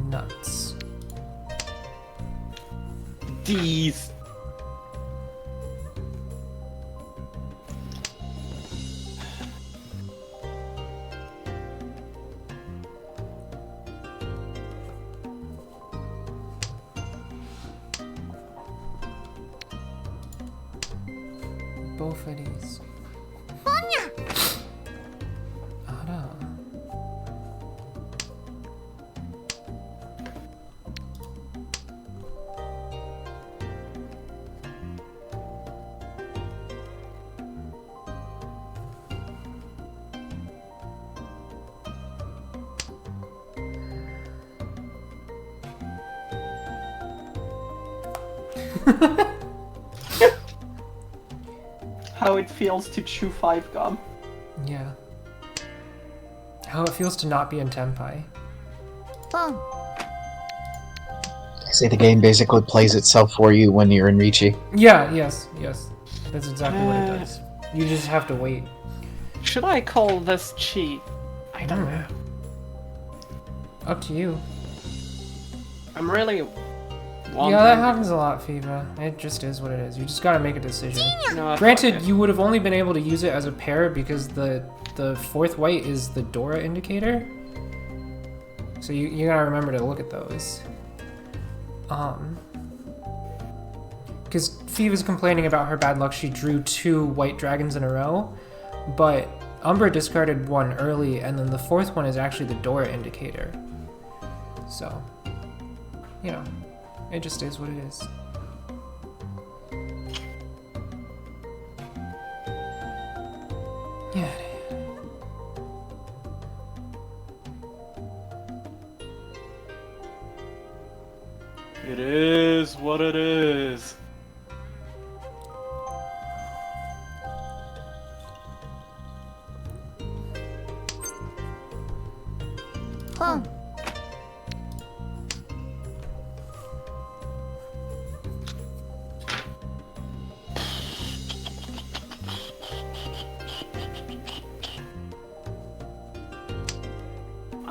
Nuts. These. both of these. Ara. How it feels to chew 5 gum. Yeah. How it feels to not be in Tenpai. I say the game basically plays itself for you when you're in Ricci. Yeah, yes. That's exactly what it does. You just have to wait. Should I call this cheat? I don't know. Up to you. I'm really wondering. Yeah, that happens a lot, Fiva. It just is what it is. You just gotta make a decision. No, Granted, fuck it. you would have only been able to use it as a pair because the fourth white is the Dora indicator. So you gotta remember to look at those. Because Fiva's complaining about her bad luck. She drew 2 white dragons in a row, but Umbra discarded 1 early, and then the 4th one is actually the Dora indicator. So, you know, it just is what it is. Yeah. It is what it is.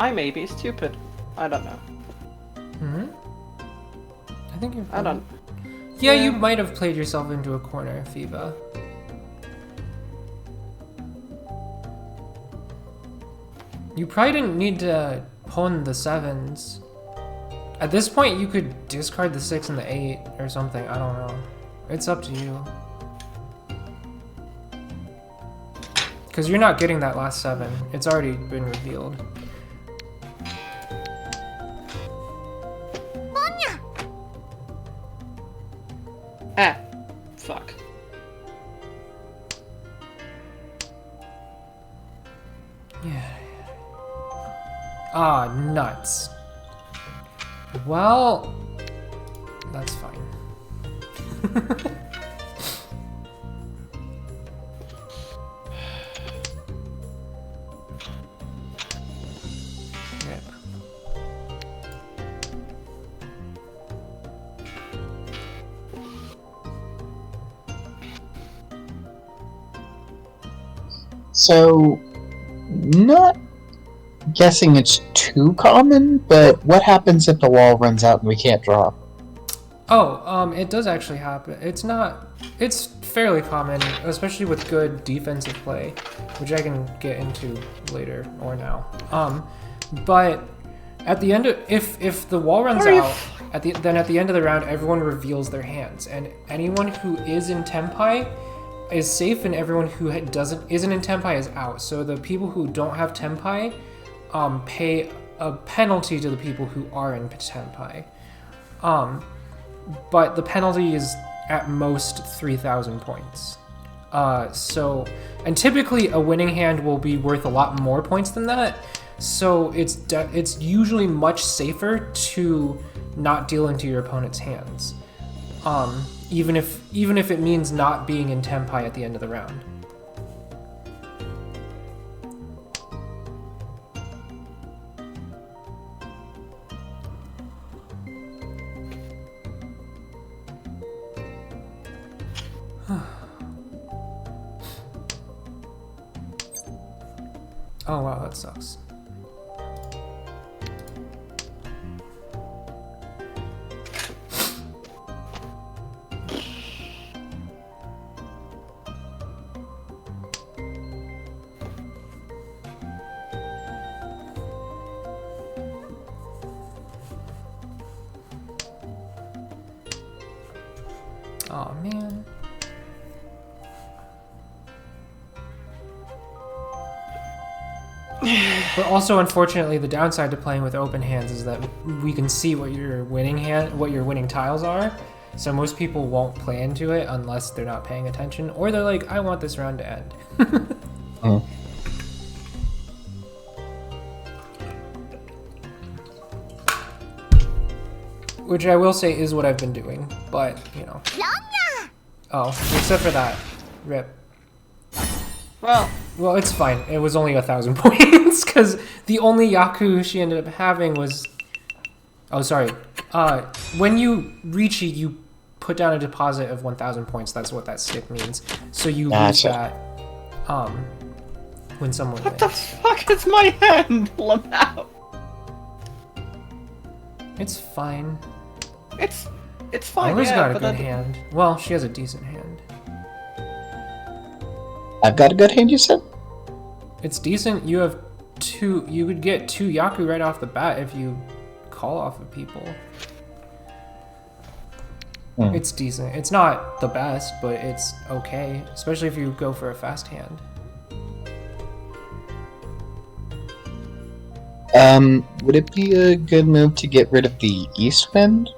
I may be stupid. I don't know. I think you're. I don't. Yeah, Yeah. you might have played yourself into a corner, Fiva. You probably didn't need to pawn the 7s. At this point, you could discard the 6 and the 8 or something. I don't know. It's up to you. Because you're not getting that last 7. It's already been revealed. Ah, fuck. Yeah. Ah, nuts. Well, that's fine. Yep. So, not guessing it's too common, but what happens if the wall runs out and we can't draw? Oh, it does actually happen. It's fairly common, especially with good defensive play, which I can get into later or now. But at the end of, if the wall runs out, then at the end of the round, everyone reveals their hands, and anyone who is in Tenpai is safe, and everyone who isn't in Tenpai is out. So the people who don't have Tenpai pay a penalty to the people who are in Tenpai. But the penalty is at most 3,000 points. And typically a winning hand will be worth a lot more points than that. So it's usually much safer to not deal into your opponent's hands. Even if it means not being in Tenpai at the end of the round. Oh wow, that sucks. Oh man. But also, unfortunately, the downside to playing with open hands is that we can see what your winning tiles are. So most people won't play into it unless they're not paying attention, or they're like, "I want this round to end." Oh. Which I will say is what I've been doing, but you know. Oh, except for that, rip. Well, it's fine. It was only 1,000 points because the only Yaku she ended up having was. Oh, sorry. When you reach it, you put down a deposit of 1,000 points. That's what that stick means. So you lose that. When someone What wins. the fuck is my hand, Lamau? It's fine. It's fine. Laura's yeah, got a but good that- hand. Well, she has a decent hand. I've got a good hand, you said? It's decent. You have two. You would get 2 Yaku right off the bat if you call off of people. Hmm. It's decent. It's not the best, but it's okay. Especially if you go for a fast hand. Would it be a good move to get rid of the east wind?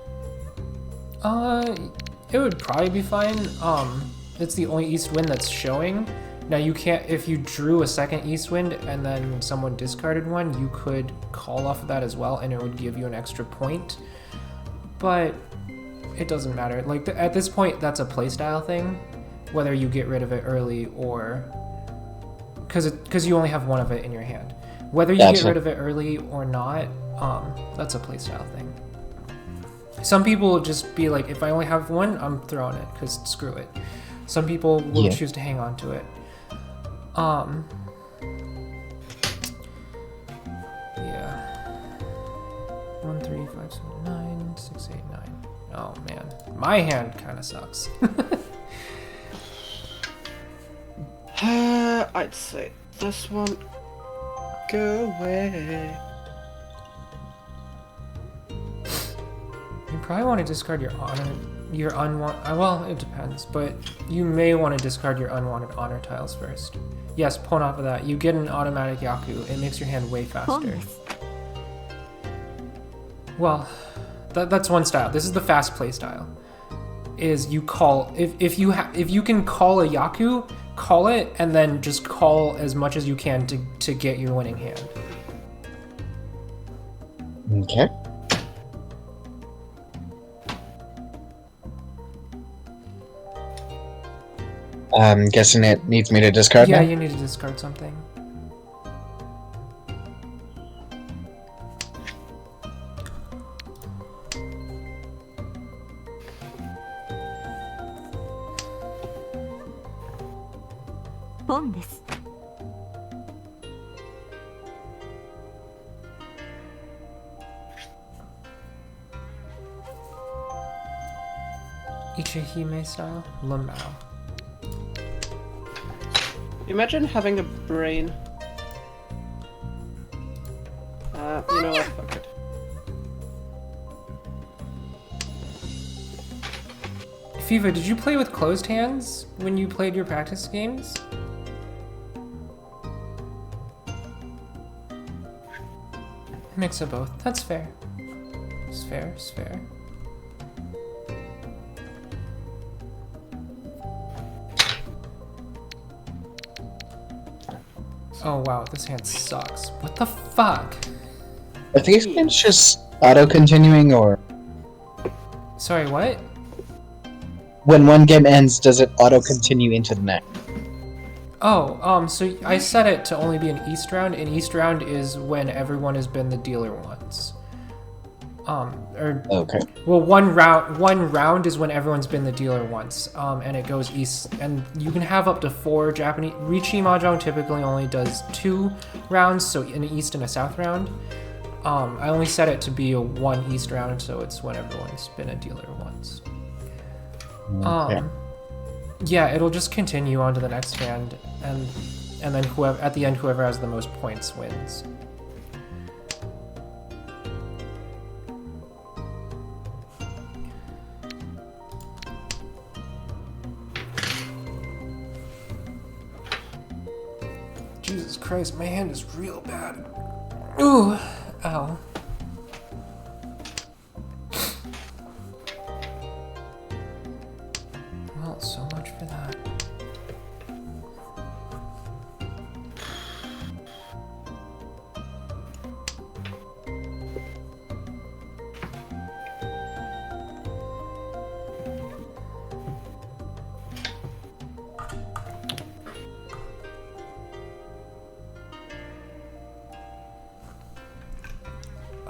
It would probably be fine. It's the only east wind that's showing. Now you can't, if you drew a second east wind and then someone discarded one, you could call off of that as well and it would give you an extra point. But it doesn't matter. Like, at this point, that's a playstyle thing. Whether you get rid of it early or... Because you only have one of it in your hand. Whether you get rid of it early or not, that's a playstyle thing. Some people will just be like, if I only have one, I'm throwing it, because screw it. Some people will choose to hang on to it. Yeah. 1, 3, 5, 7, 9, 6, 8, 9. Oh man, my hand kind of sucks. I'd say this one. Go away. You probably want to discard your unwanted. Well, it depends, but you may want to discard your unwanted honor tiles first. Yes, pawn off of that. You get an automatic Yaku. It makes your hand way faster. Well, that's one style. This is the fast play style. Is you call if you can call a Yaku, call it and then just call as much as you can to get your winning hand. Okay. I'm guessing it needs me to discard Yeah, now? you need to discard something. Ichihime style? Lamau. Imagine having a brain. You know what? Fuck it. FIFA, did you play with closed hands when you played your practice games? Mix of both. That's fair. It's fair. It's fair. Oh wow, this hand sucks. What the fuck? Are these games just auto-continuing, or Sorry, what? when one game ends, does it auto-continue into the next? Oh, so I set it to only be an East round, and East round is when everyone has been the dealer once. Okay. Well, one round is when everyone's been the dealer once, and it goes east, and you can have up to 4 Japanese. Riichi Mahjong typically only does 2 rounds, so an east and a south round. I only set it to be a 1 east round, so it's when everyone's been a dealer once. Okay. Yeah, it'll just continue on to the next hand, and then at the end, whoever has the most points wins. Jesus Christ, my hand is real bad. Ooh, ow. Well, so much for that.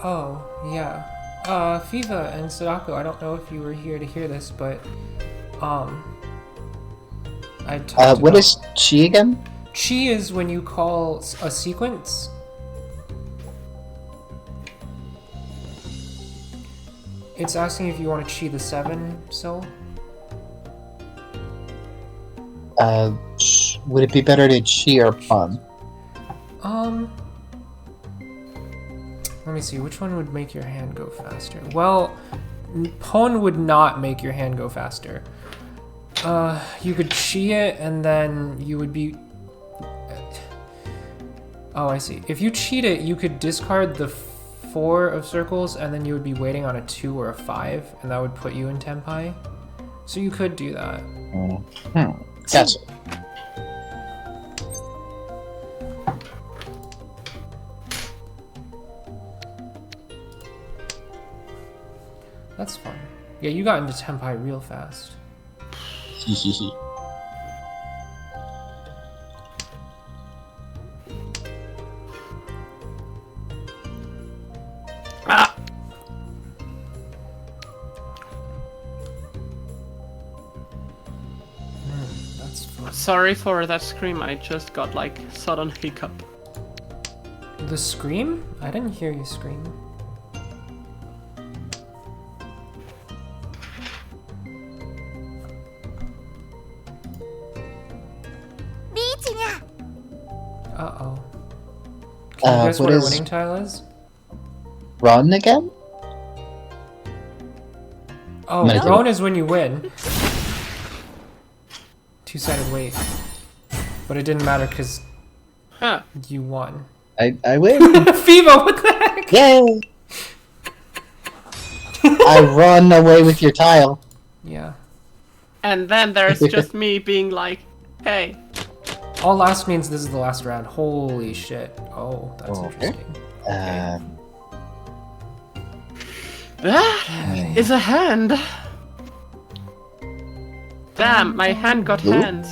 Oh, yeah. Fiva and Sadako, I don't know if you were here to hear this, but, I talked What about... is chi again? Chi is when you call a sequence. It's asking if you want to chi the 7 soul. Would it be better to chi or pun? Let me see, which one would make your hand go faster? Well, Pon would not make your hand go faster. You could chi it and then you would be... Oh, I see. If you cheat it, you could discard the 4 of circles and then you would be waiting on a 2 or a 5 and that would put you in Tenpai. So you could do that. Gotcha. That's fun. Yeah, you got into Tenpai real fast. Hehehe. Ah! That's fun. Sorry for that scream, I just got like sudden hiccup. The scream? I didn't hear you scream. Uh-oh. Can you guess what our winning tile is? Run again? Oh, No. Roan is when you win. Two-sided weight. But it didn't matter because Huh. you won. I win! Fivo, what the heck? Yay! I run away with your tile. Yeah. And then there's just me being like, hey. All last means this is the last round. Holy shit. Oh, that's Okay. interesting. That is a hand. Damn, my hand got Ooh. hands.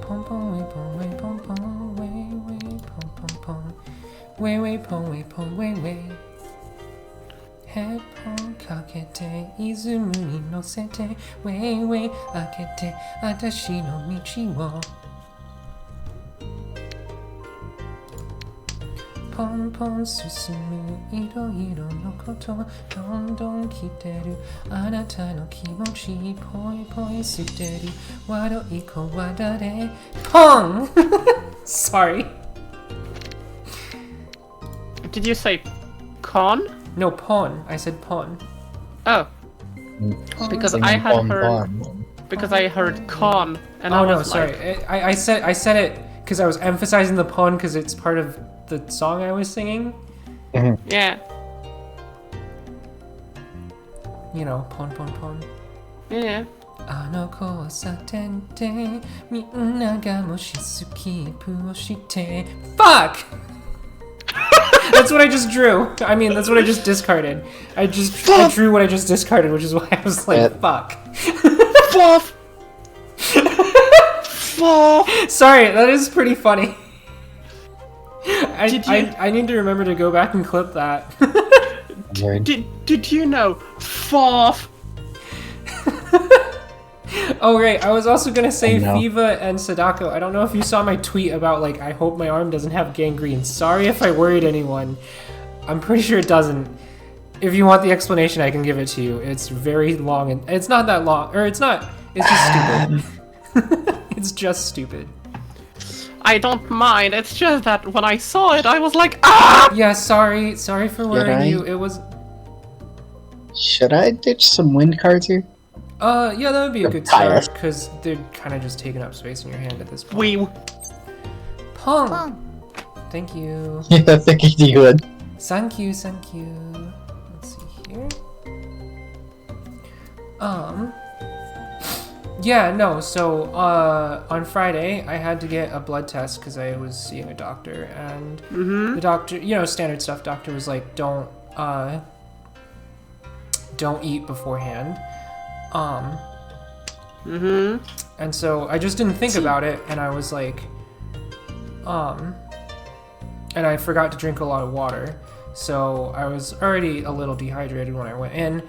Pom pom way pom way pom pom way way pom pom pom way way pom way pom way way. Head pom kakete izumu ni nosete way way akete atashi no michi wo. Pom pom susumu iro iro no koto don don kiteru anata no kimochi poi poi suteru wado iko wadare pong. Sorry. Did you say con? No, pon. I said pon. Oh, because I had Bon heard bon. because I heard con and I Oh no, was sorry. like, I said it because I was emphasizing the pon because it's part of the song I was singing. yeah, You know, pon pon pon. yeah. あの交差点でみんながもしスキップをして Fuck! That's what I just drew. I mean, that's what I just discarded. I drew what I just discarded, which is why I was like, fuck. Fluff. Fluff. Sorry, that is pretty funny. Did you- I need to remember to go back and clip that. Weird. Did you know? Fluff. Oh right, I was also gonna say I know. Fiva and Sadako. I don't know if you saw my tweet about like I hope my arm doesn't have gangrene. Sorry if I worried anyone. I'm pretty sure it doesn't. If you want the explanation, I can give it to you. It's very long and it's not that long, or it's not. It's just stupid. It's just stupid. I don't mind. It's just that when I saw it, I was like, ah! Yeah, sorry for worrying I? you. It was. Should I ditch some wind cards here? Yeah, that would be a good Tile. start because they're kind of just taking up space in your hand at this point. We. Pong! Thank you. Yeah, I figured you would. Thank you, thank you. Let's see here. Yeah, no, so, on Friday, I had to get a blood test because I was seeing a doctor, and the doctor, you know, standard stuff, doctor was like, don't eat beforehand. And so I just didn't think about it, and I was like, and I forgot to drink a lot of water, so I was already a little dehydrated when I went in.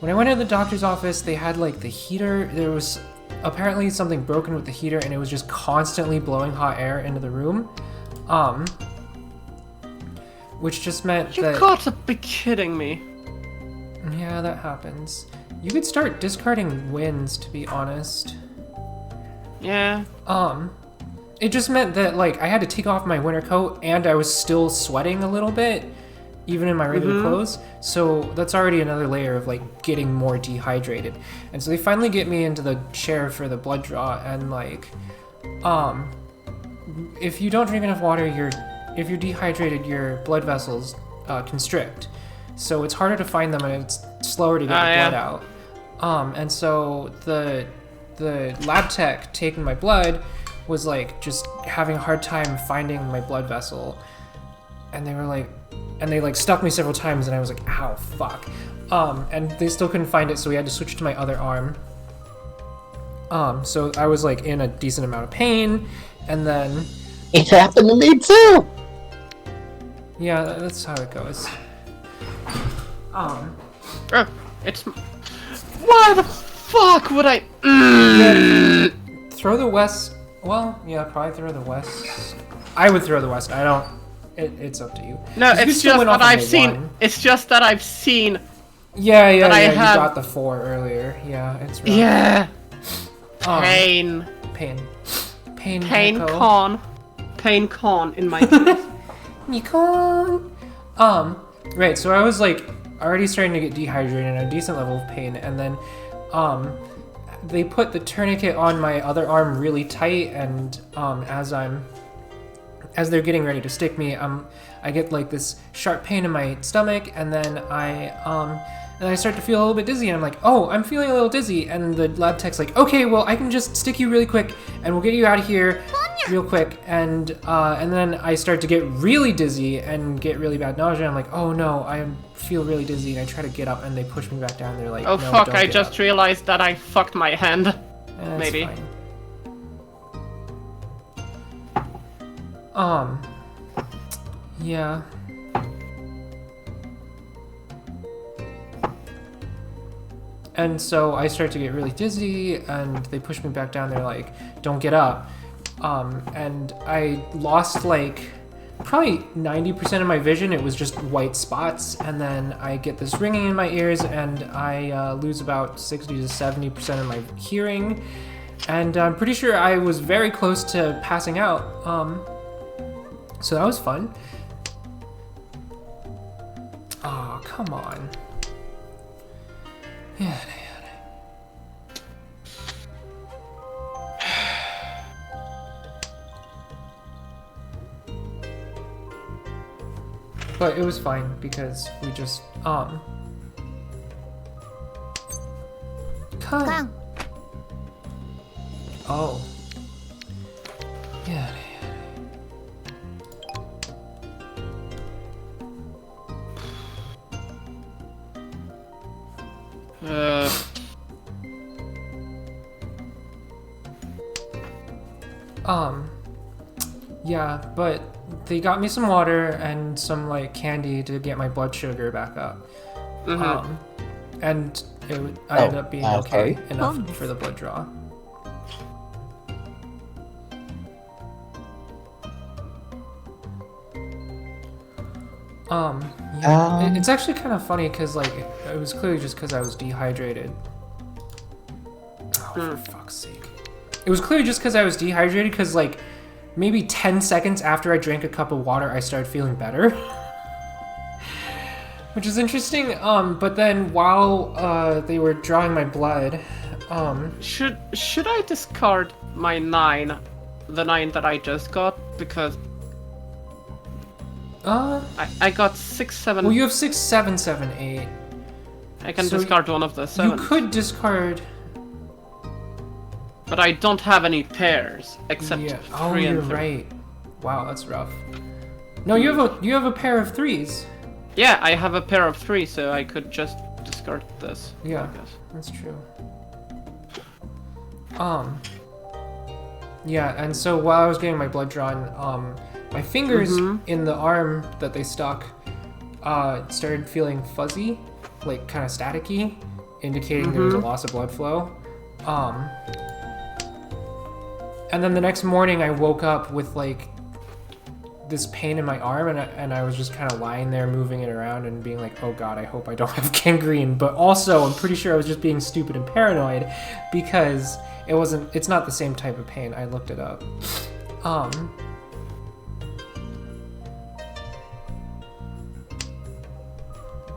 When I went to the doctor's office, they had like the heater, there was apparently something broken with the heater, and it was just constantly blowing hot air into the room, which just meant that... You gotta be kidding me. Yeah, that happens. You could start discarding wins, to be honest. Yeah. It just meant that, like, I had to take off my winter coat, and I was still sweating a little bit, even in my regular clothes, so that's already another layer of, like, getting more dehydrated. And so they finally get me into the chair for the blood draw, and, like, if you don't drink enough water, if you're dehydrated, your blood vessels constrict. So it's harder to find them, and it's slower to get the blood out. And so the lab tech taking my blood was like just having a hard time finding my blood vessel, and they were like, and they like stuck me several times, and I was like, ow, fuck. And they still couldn't find it, so we had to switch to my other arm. So I was like in a decent amount of pain, and then It happened to me too. yeah, that's how it goes. It's... Why the fuck would I... Throw the west. Well, yeah, probably throw the west. I would throw the west. I don't. It's up to you. No, 'Cause you it's still just went that off on I've the seen... one. It's just that I've seen... Yeah, that I you have- got the 4 earlier. Yeah, it's rough. Yeah. Pain. Pain Echo. con. Pain con in my case. Nikon. Right, so I was like already starting to get dehydrated and a decent level of pain, and then they put the tourniquet on my other arm really tight, and as they're getting ready to stick me, I get like this sharp pain in my stomach, and then I start to feel a little bit dizzy, and I'm like, oh, I'm feeling a little dizzy, and the lab tech's like, okay, well, I can just stick you really quick, and we'll get you out of here real quick, and then I start to get really dizzy and get really bad nausea. I'm like, oh no, I feel really dizzy, and I try to get up, and they push me back down. They're like, Oh no, fuck, don't I get just up. realized that I fucked my hand. It's maybe. Fine. Yeah. And so I start to get really dizzy, and they push me back down. They're like, don't get up. And I lost like probably 90% of my vision. It was just white spots. And then I get this ringing in my ears, and I lose about 60 to 70% of my hearing. And I'm pretty sure I was very close to passing out. So that was fun. Oh, come on. Yeah. But it was fine because we just Come. Oh. Yeah. Yeah, but they got me some water and some like candy to get my blood sugar back up. And I ended up being okay enough for the blood draw. Yeah, it's actually kind of funny because like it was clearly just because I was dehydrated. Oh, for fuck's sake! It was clearly just because I was dehydrated because like maybe 10 seconds after I drank a cup of water, I started feeling better. Which is interesting, but then while they were drawing my blood, Should I discard my 9 the 9 that I just got because I got 6, 7. Well, you have 6, 7, 7, 8. I can so discard one of the 7. You could discard. But I don't have any pairs except 3 Oh, and you're 3. right. Wow, that's rough. No, you have a pair of 3s. Yeah, I have a pair of 3, so I could just discard this. Yeah, I guess. that's true. Yeah, and so while I was getting my blood drawn, my fingers in the arm that they stuck started feeling fuzzy, like kind of staticky, indicating there was a loss of blood flow. And then the next morning I woke up with like this pain in my arm, and I was just kind of lying there moving it around and being like, oh god, I hope I don't have gangrene. But also I'm pretty sure I was just being stupid and paranoid because it's not the same type of pain. I looked it up.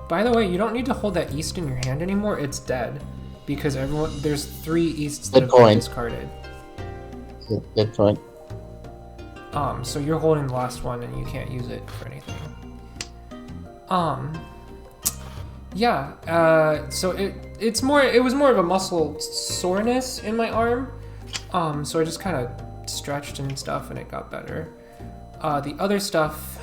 By the way, you don't need to hold that east in your hand anymore. It's dead because there's 3 easts that have been discarded. Good point. So you're holding the last one and you can't use it for anything. Yeah, so it was more of a muscle soreness in my arm. So I just kind of stretched and stuff and it got better. The other stuff,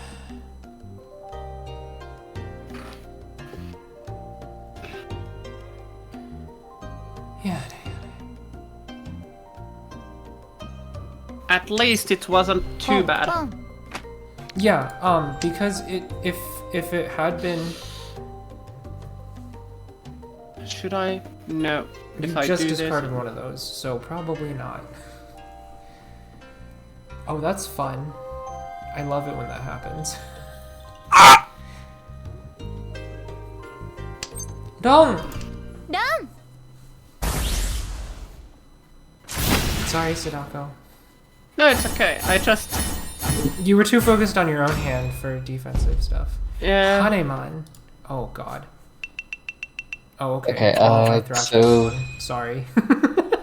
yeah. At least it wasn't too bad. Yeah, because if it had been, should I? No. you If I just do discarded this, one of those, so probably not. Oh, that's fun. I love it when that happens. Don't! Sorry, Sadako. no, it's okay. You were too focused on your own hand for defensive stuff. Yeah. Haneman. Oh god. Oh, okay. Okay, Well, I thrashed so- that one. Sorry.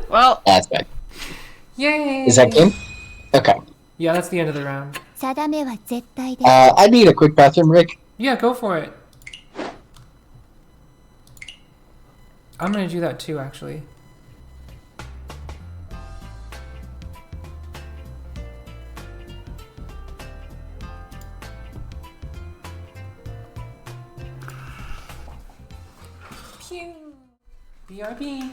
Well, That's bad. Yay! Is that game? Okay. Yeah, that's the end of the round. 定めは絶対です。 I need a quick bathroom break. Yeah, go for it. I'm gonna do that too, actually. Pew! BRB.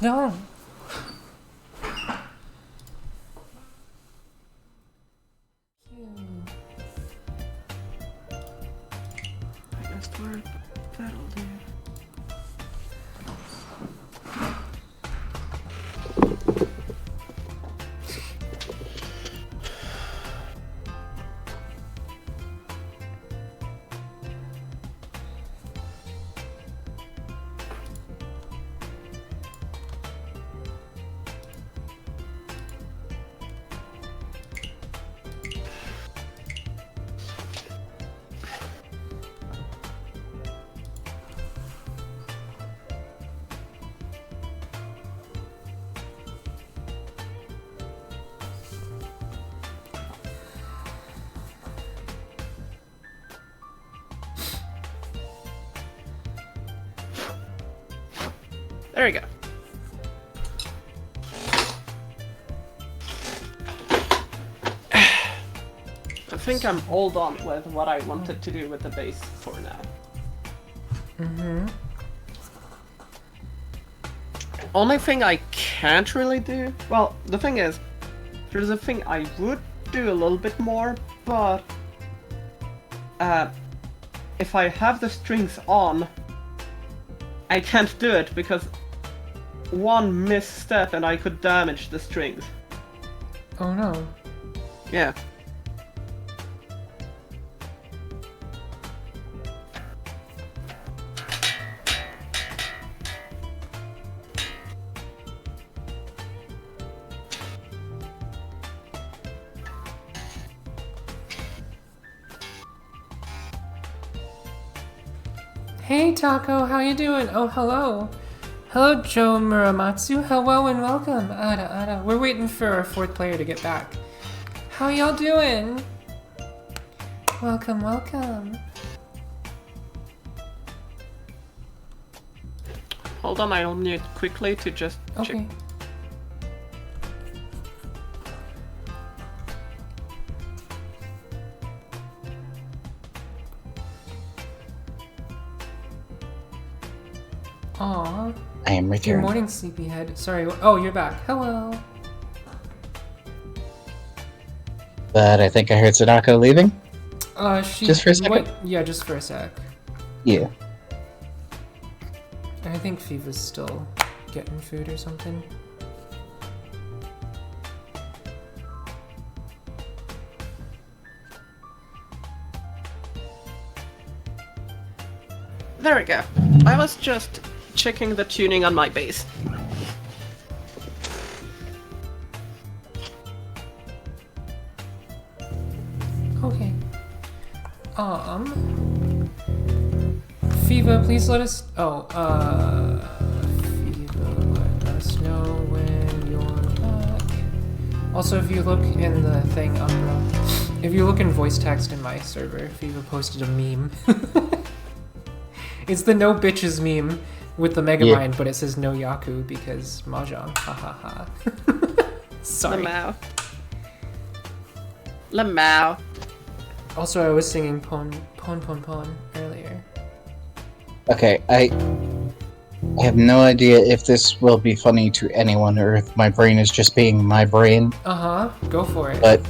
No. I guess that'll do. There we go. I think I'm all done with what I wanted to do with the base for now. Mm-hmm. Only thing I can't really do... Well, the thing is, there's a thing I would do a little bit more, but... if I have the strings on, I can't do it because one misstep and I could damage the strings. Oh no. Yeah. Hey Taco, how you doing? Oh, hello. Hello, Joe Muramatsu. Hello and welcome. Ada. We're waiting for our fourth player to get back. How y'all doing? Welcome. Hold on, I'll mute quickly to just check. Okay. Aw. I am Good returned. morning, sleepyhead. Sorry. Oh, you're back. Hello. But I think I heard Sadako leaving. She. Just for a second? What? Yeah, just for a sec. Yeah. I think Fiva's still getting food or something. There we go. I was just checking the tuning on my bass. Okay. Fiva, please let us. Fiva, let us know when you're back. Also, if you look in the thing, if you look in voice text in my server, Fiva posted a meme. It's the no bitches meme with the Megamind, but it says no Yaku because Mahjong. Ha ha ha. Sorry. Lamau. Also, I was singing Pon earlier. Okay, I have no idea if this will be funny to anyone or if my brain is just being my brain. Go for it. But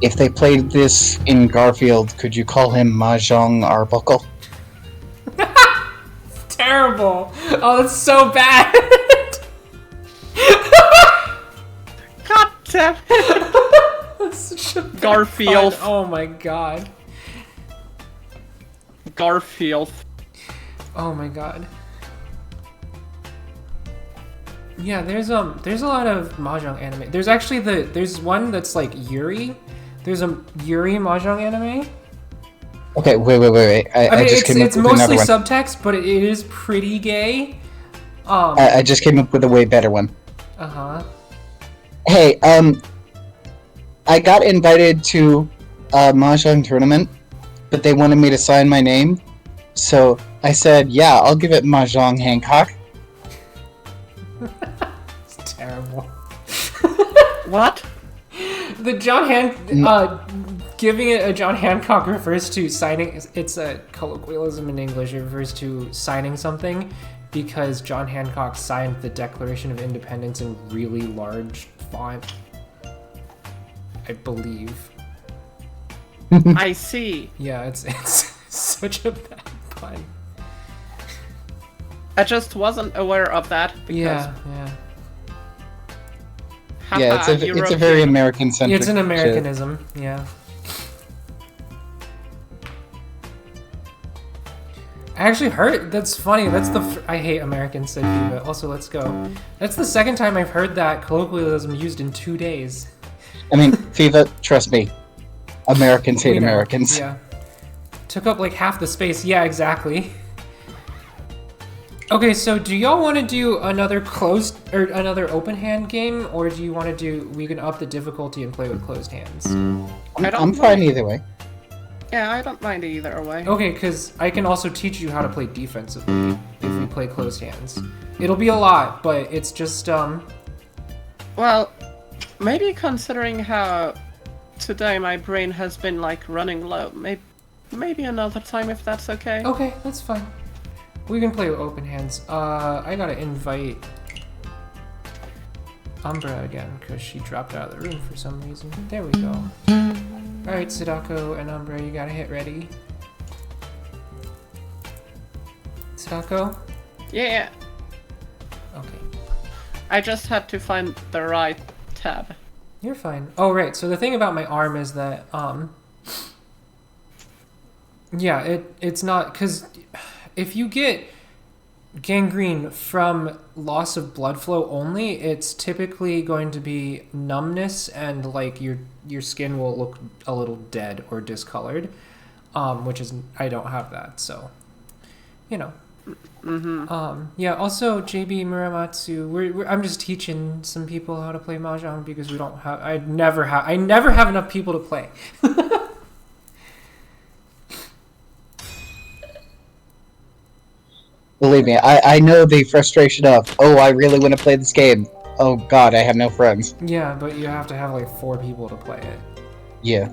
if they played this in Garfield, could you call him Mahjong Arbuckle? Terrible. Oh, that's so bad. God damn That's such a bad Garfield. pun. Oh my god. Garfield. Oh my god. Yeah, there's a lot of Mahjong anime. There's actually there's one that's like Yuri. There's a Yuri Mahjong anime. Okay, wait. I mean, just came up it's with mostly another one. subtext, but it is pretty gay. I just came up with a way better one. Hey, I got invited to a Mahjong tournament, but they wanted me to sign my name, so I said, yeah, I'll give it Mahjong Hancock. It's terrible. What? The giving it a John Hancock refers to signing. It's a colloquialism in English. It refers to signing something because John Hancock signed the Declaration of Independence in really large font. I believe. I see. Yeah, it's such a bad pun. I just wasn't aware of that because Yeah. Yeah, it's a very American-centric It's an shit. Americanism. Yeah. I actually heard. That's funny. That's I hate Americans, said Viva. Also, let's go. That's the second time I've heard that colloquialism used in 2 days. I mean, FIFA, trust me, Americans hate We know. Americans. Yeah. Took up like half the space. Yeah, exactly. Okay, so do y'all want to do another closed or another open hand game, or do you want to do? We can up the difficulty and play with closed hands. I'm fine either way. Yeah, I don't mind either way. Okay, because I can also teach you how to play defensively if we play closed hands. It'll be a lot, but it's just Well, maybe considering how today my brain has been like running low, maybe another time if that's okay. okay, that's fine. We can play with open hands. I gotta invite Umbra again because she dropped out of the room for some reason. There we go. Alright, Sadako and Umbra, you gotta hit ready. Sadako? Yeah, Okay. I just had to find the right tab. You're fine. Oh, right. So the thing about my arm is that, yeah, it's not, because if you get gangrene from loss of blood flow only, it's typically going to be numbness and like your skin will look a little dead or discolored, which is, I don't have that, so, you know. Yeah, also JB Muramatsu, I'm just teaching some people how to play Mahjong because we don't have, I never have enough people to play. Believe me, I know the frustration of, oh, I really want to play this game. Oh god, I have no friends. Yeah, but you have to have like 4 people to play it. Yeah.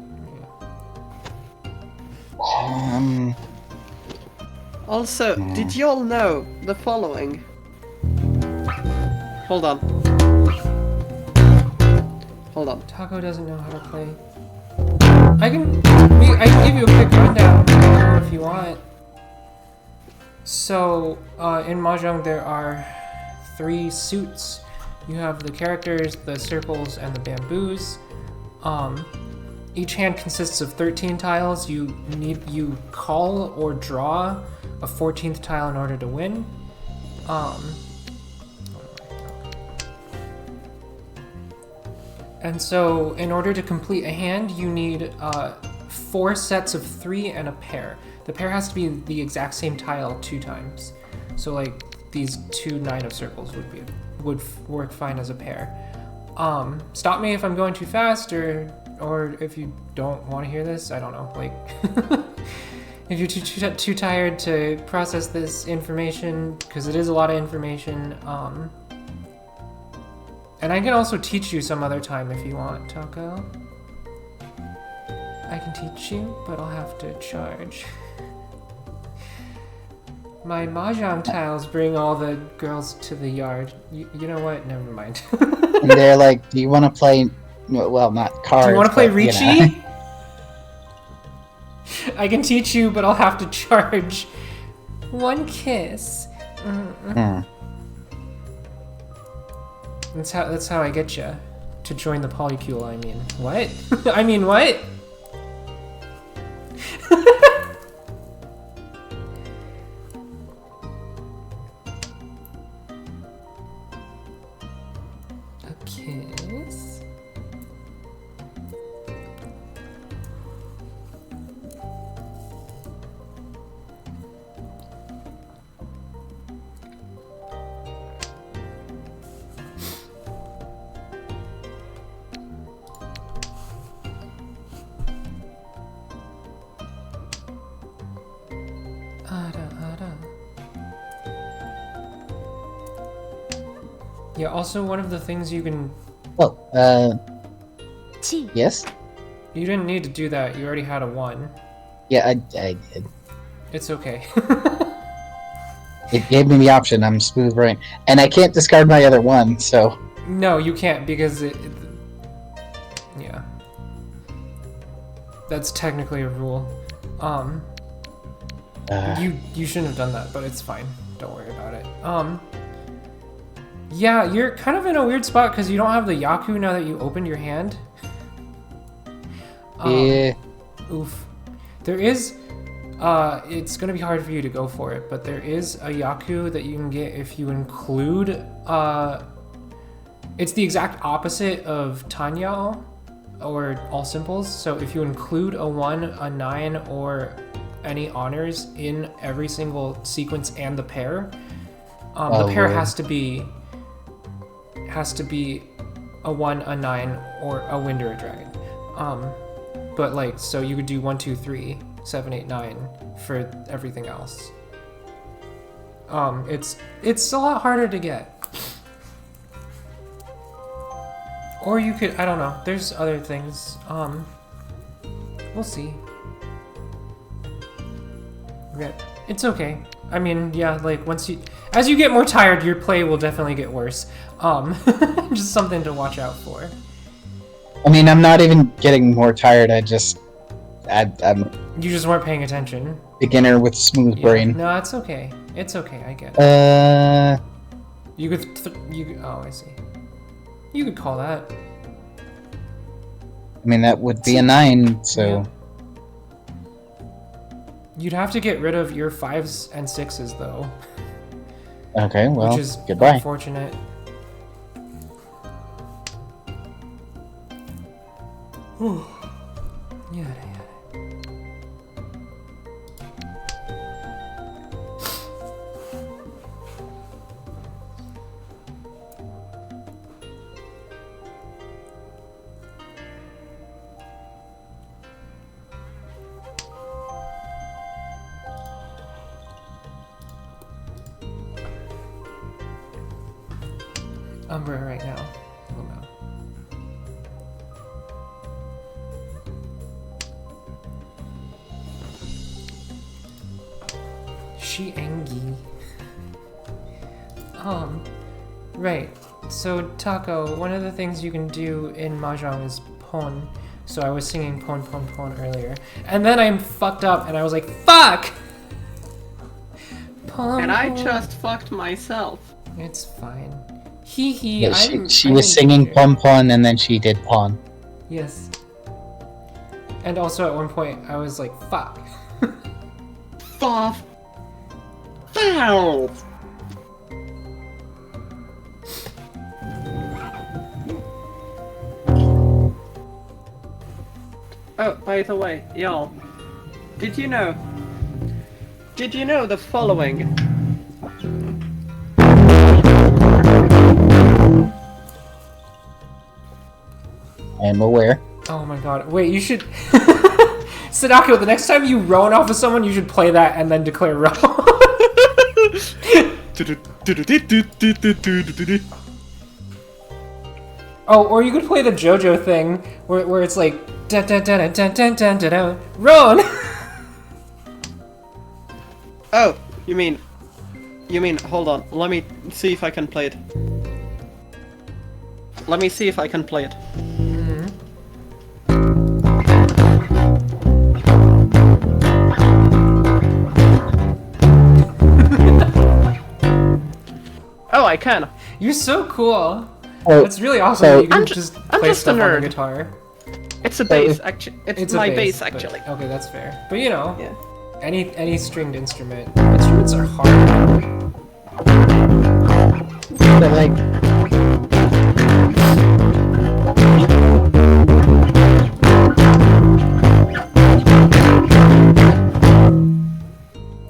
Also, did you all know the following? Hold on. Hold on. Taco doesn't know how to play. I can give you a quick rundown if you want. So, in Mahjong there are 3 suits. You have the characters, the circles, and the bamboos. Each hand consists of 13 tiles. You call or draw a 14th tile in order to win. And so in order to complete a hand, you need 4 sets of 3 and a pair. The pair has to be the exact same tile 2 times. So like these 2 9 of circles would work fine as a pair. Stop me if I'm going too fast or if you don't want to hear this, I don't know, like if you're too tired to process this information, because it is a lot of information. And I can also teach you some other time if you want, Taco. I can teach you, but I'll have to charge. My Mahjong tiles bring all the girls to the yard. You know what? Never mind. And they're like, do you want to play, well, not cards, do you want to play but, Ricci? you know. I can teach you, but I'll have to charge 1 kiss. That's how I get you to join the polycule. I mean, what? I mean, what? A kiss. Yeah, also one of the things you can... Well, Chi. yes? You didn't need to do that, you already had a 1. Yeah, I did. It's okay. It gave me the option, I'm smooth brain. And I can't discard my other 1, so... No, you can't, because yeah. That's technically a rule. You shouldn't have done that, but it's fine. Don't worry about it. Yeah, you're kind of in a weird spot because you don't have the Yaku now that you opened your hand. Yeah. Oof. There is, it's gonna be hard for you to go for it, but there is a Yaku that you can get if you include, it's the exact opposite of Tanyao, or all simples. So if you include a 1, a 9, or any honors in every single sequence and the pair, the pair Lord. has to be a 1, a 9, or a wind or a dragon. But like, so you could do 1, 2, 3, 7, 8, 9 for everything else. It's a lot harder to get. Or you could, I don't know, there's other things. We'll see. It's okay. I mean, yeah, like as you get more tired, your play will definitely get worse. Just something to watch out for. I mean, I'm not even getting more tired. I'm You just weren't paying attention. beginner with smooth brain. No, it's okay. It's okay. I get it. You could. Oh, I see. You could call that. I mean, that would be a 9. So. Yeah. You'd have to get rid of your 5s and 6s though. Okay. Well. Which is goodbye. unfortunate. Yeah. Umbra right now. Oh no. She angry. Right. So Taco, one of the things you can do in Mahjong is pon. So I was singing pon pon pon earlier. And then I fucked up and I was like, fuck! Pon, And I pon. just fucked myself. It's fine. Hee hee. Yeah, she was singing Pom Pom and then she did Pawn. Yes. And also at one point I was like, fuck. Fuck. Foul. Oh, by the way, y'all, did you know the following? I am aware. Oh my god. Wait, you should... Sadako, the next time you roan off of someone, you should play that and then declare roan. Oh, or you could play the JoJo thing, where it's like... Dun, dun, dun, dun, dun, dun, dun, dun, roan! Oh, you mean, hold on, let me see if I can play it. Let me see if I can play it. Oh, I can. You're so cool. Oh, It's really awesome so- that you can I'm just I'm play just a stuff on the nerd. guitar. It's a bass, actually. It's a my bass, bass, actually. But, okay, that's fair. But you know, Yeah. any stringed instrument. Instruments are hard. But like,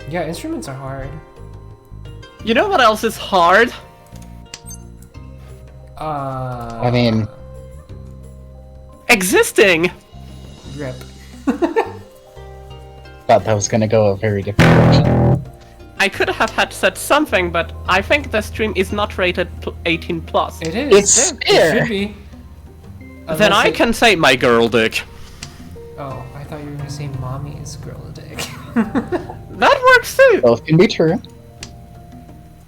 Yeah, instruments are hard. You know what else is hard? I mean, Existing! Rip. thought that was gonna go a very different direction. I could have had said something, but I think the stream is not rated 18 plus. It is. It's It fair. should be. Then Unless I it- can say my girl dick. Oh, I thought you were gonna say mommy's girl dick. That works too! Both can be true.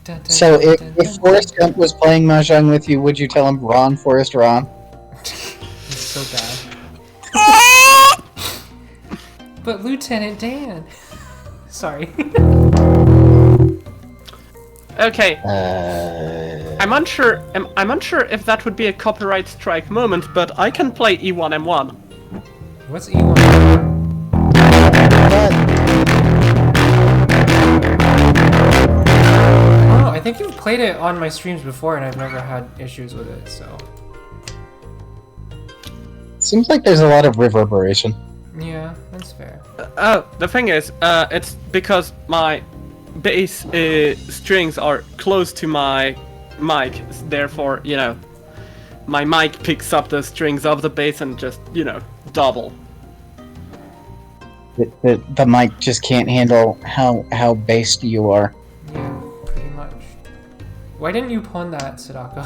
Dun, dun, So dun, if, dun, if dun, Forrest Gump was playing Mahjong with you, would you tell him Ron, Forrest, Ron? It's so bad. But Lieutenant Dan. Sorry. Okay, Uh, I'm unsure if that would be a copyright strike moment, but I can play E1M1. What's E1? Oh, I think you've played it on my streams before, and I've never had issues with it. So seems like there's a lot of reverberation. yeah, that's fair. Oh, the thing is, it's because my bass strings are close to my mic, therefore, you know, my mic picks up the strings of the bass and just, you know, double. The mic just can't handle how based you are. Yeah. Why didn't you pawn that, Sadako?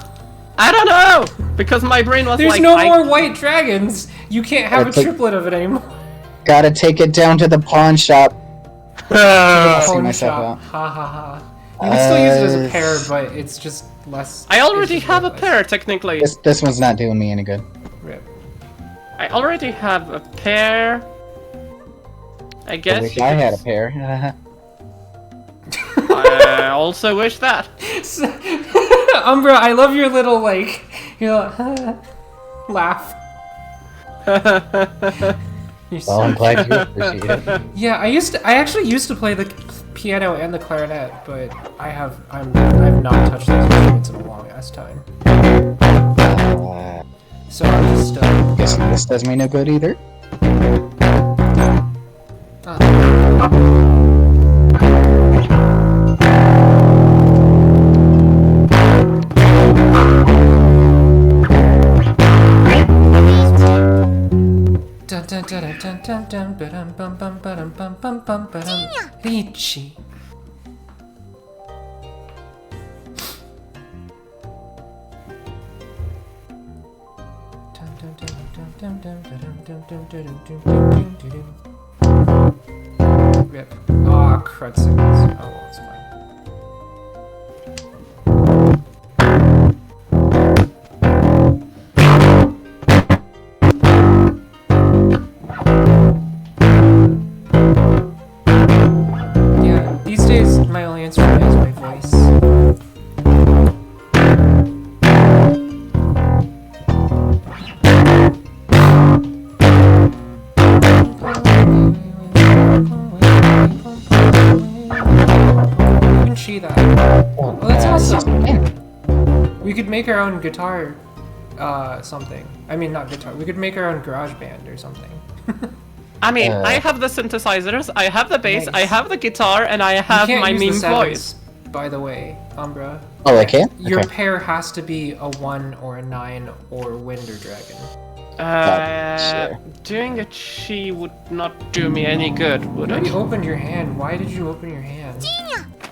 I don't know! Because my brain was There's like... no more white dragons! You can't have a triplet of it anymore. Gotta take it down to the pawn shop. Pawn myself shop. out. Ha ha ha. You can still use it as a pair, but it's just less... I already it's just have a less. pair, technically. This one's not doing me any good. Rip. I already have a pair. I I guess wish you I could had a pair. I also wish that. Umbra, I love your little, like, laugh. You're Well, I'm so... glad you appreciate it. Yeah, I actually used to play the piano and the clarinet, but I've not touched those instruments in a long ass time. So I'm just Guessing this does me no good either. Lychee. Rip. Ah, crud signals. Oh, well, it's fine. Yeah, these days my only instrument is my voice. Even she that. Oh, that's awesome. We could make our own guitar, something. I mean, not guitar. We could make our own garage band or something. I mean, I have the synthesizers, I have the bass, Nice. I have the guitar, and I You have can't my use the meme sevens, voice. by the way, Umbra. Oh, I can't? Your Okay. pair has to be a 1 or a 9 or wind or dragon. Sure. Doing a chi would not do me any good, would You it? opened your hand. Why did you open your hand?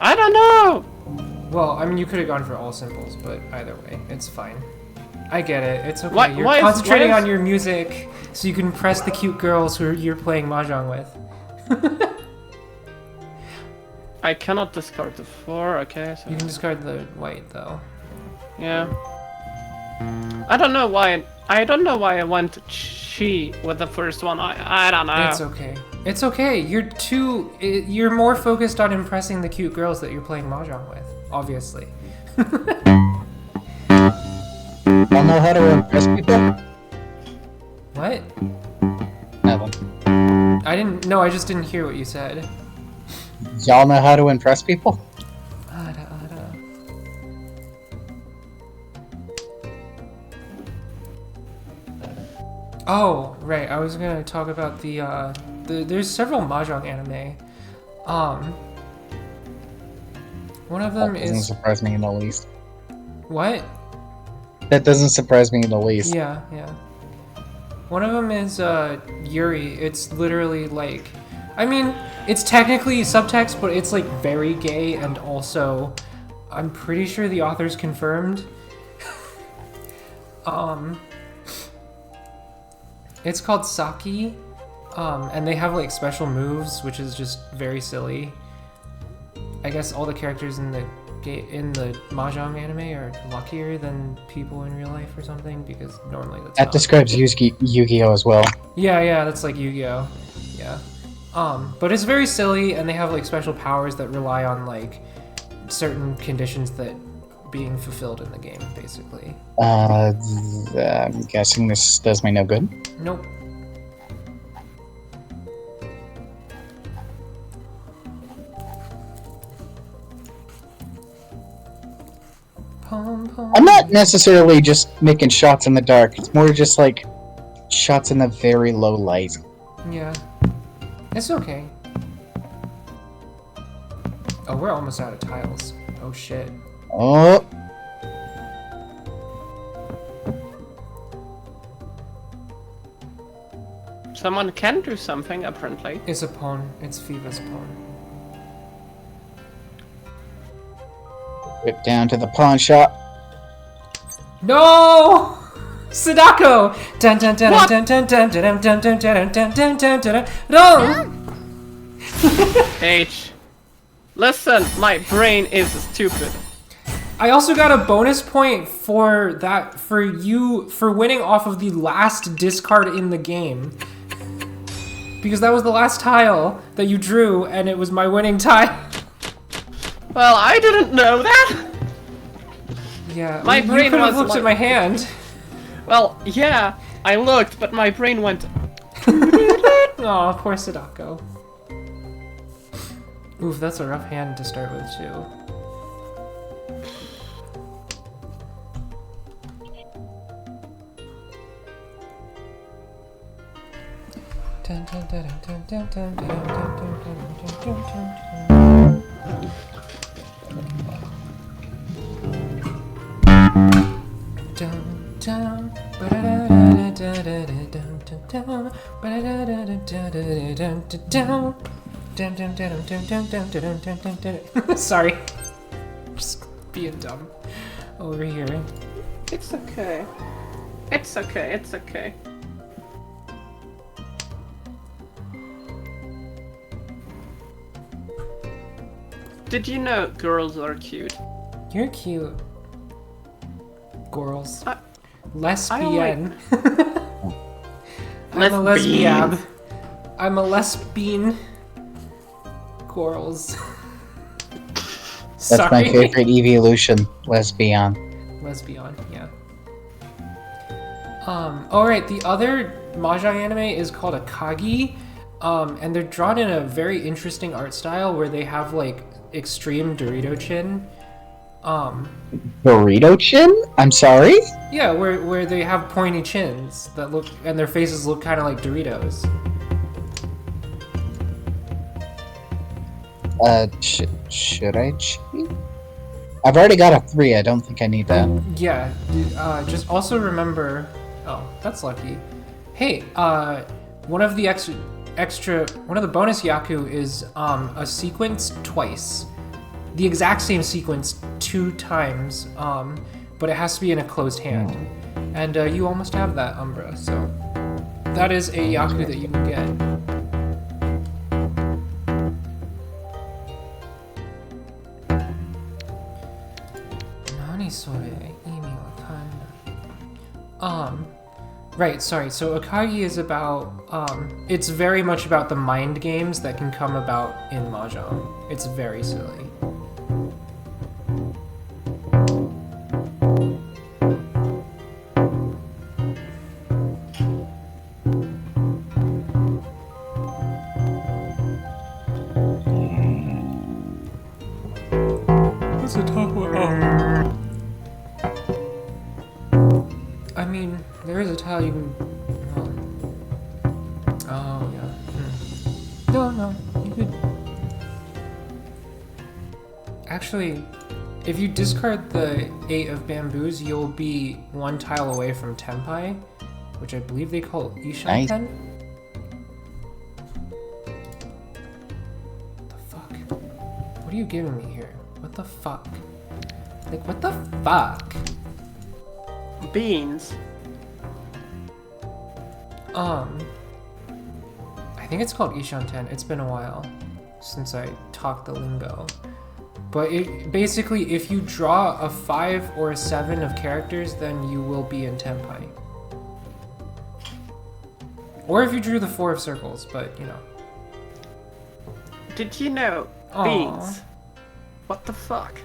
I don't know! Well, I mean, you could have gone for all simples, but either way, it's fine. I get it. It's okay. Why- You're why is- concentrating why is- on your music so you can impress the cute girls who you're playing Mahjong with. I cannot discard the 4, okay, so... You can discard the white, though. Yeah. I don't know why I went chi with the first one. I don't know. It's okay. It's okay. You're more focused on impressing the cute girls that you're playing Mahjong with, obviously. Y'all know how to impress people? What? Nothing. I just didn't hear what you said. Y'all know how to impress people? Ada. Oh, right. I was gonna talk about there's several Mahjong anime. One of them That doesn't is surprise me in the least. what? That doesn't surprise me in the least. Yeah. One of them is Yuri. It's literally like, I mean, it's technically subtext, but it's like very gay, and also, I'm pretty sure the author's confirmed. It's called Saki, and they have like special moves, which is just very silly. I guess all the characters in the Mahjong anime are luckier than people in real life or something, because normally that's That not. describes Yu-Gi-Oh as well. Yeah, that's like Yu-Gi-Oh. Yeah. But it's very silly, and they have like special powers that rely on like certain conditions that being fulfilled in the game, basically. I'm guessing this does me no good. Nope. I'm not necessarily just making shots in the dark. It's more just like shots in the very low light. Yeah. It's okay. Oh, we're almost out of tiles. Oh shit. Oh, Someone can do something, apparently. It's a pawn. It's Fiva's pawn. Whip down to the pawn shop. No! Sadako! Dun dun dun dun dun dun dun dun dun dun dun dun dun dun. No! H. Listen, my brain is stupid. I also got a bonus point for that for winning off of the last discard in the game. Because that was the last tile that you drew and it was my winning tile. Well, I didn't know that. Yeah, My you brain could have was looked at my hand. Well, yeah, I looked, but my brain went. Aw, poor Sadako. Oof, that's a rough hand to start with too. Dun, dun, dun, dun, dun, dun, dun, dun, dun, dun, dun, dun. Dun, dun, ba-da-da-da-da-da-da-dun, dun, dun, ba-da-da-da-da-da-da-dun, dun, dun, dun, dun, dun, dun, dun, dun, dun, dun, dun. Sorry. Just being dumb over here. It's okay. It's okay, it's okay. Did you know girls are cute? You're cute. Girls. I Lesbian. I'm a lesbian. I'm a lesbian. Girls. That's my favorite evolution. Lesbian. Lesbian, yeah. Alright, the other Mahjong anime is called Akagi. And they're drawn in a very interesting art style where they have like extreme Dorito chin. Burrito chin? I'm sorry? Yeah, where they have pointy chins that look, and their faces look kind of like Doritos. Should I cheat? I've already got a 3. I don't think I need that. Yeah, just also remember. Oh, that's lucky. Hey, one of the one of the bonus Yaku is a sequence twice. The exact same sequence 2 times, but it has to be in a closed hand. And you almost have that, Umbra, so that is a Yaku that you can get. Nani sore imi wakanda. Right, sorry, so Akagi is about, it's very much about the mind games that can come about in Mahjong. It's very silly. What's the top one? I mean, there is a tile you can. Oh yeah. No, you could. Actually, if you discard the 8 of bamboos, you'll be 1 tile away from Tenpai, which I believe they call Ishanten. What the fuck? What are you giving me here? What the fuck? Like, what the fuck? Beans. I think it's called Ishanten. It's been a while since I talked the lingo. But it basically, if you draw a 5 or a 7 of characters, then you will be in Tenpai. Or if you drew the 4 of circles, but you know. Did you know Aw. beans? What the fuck?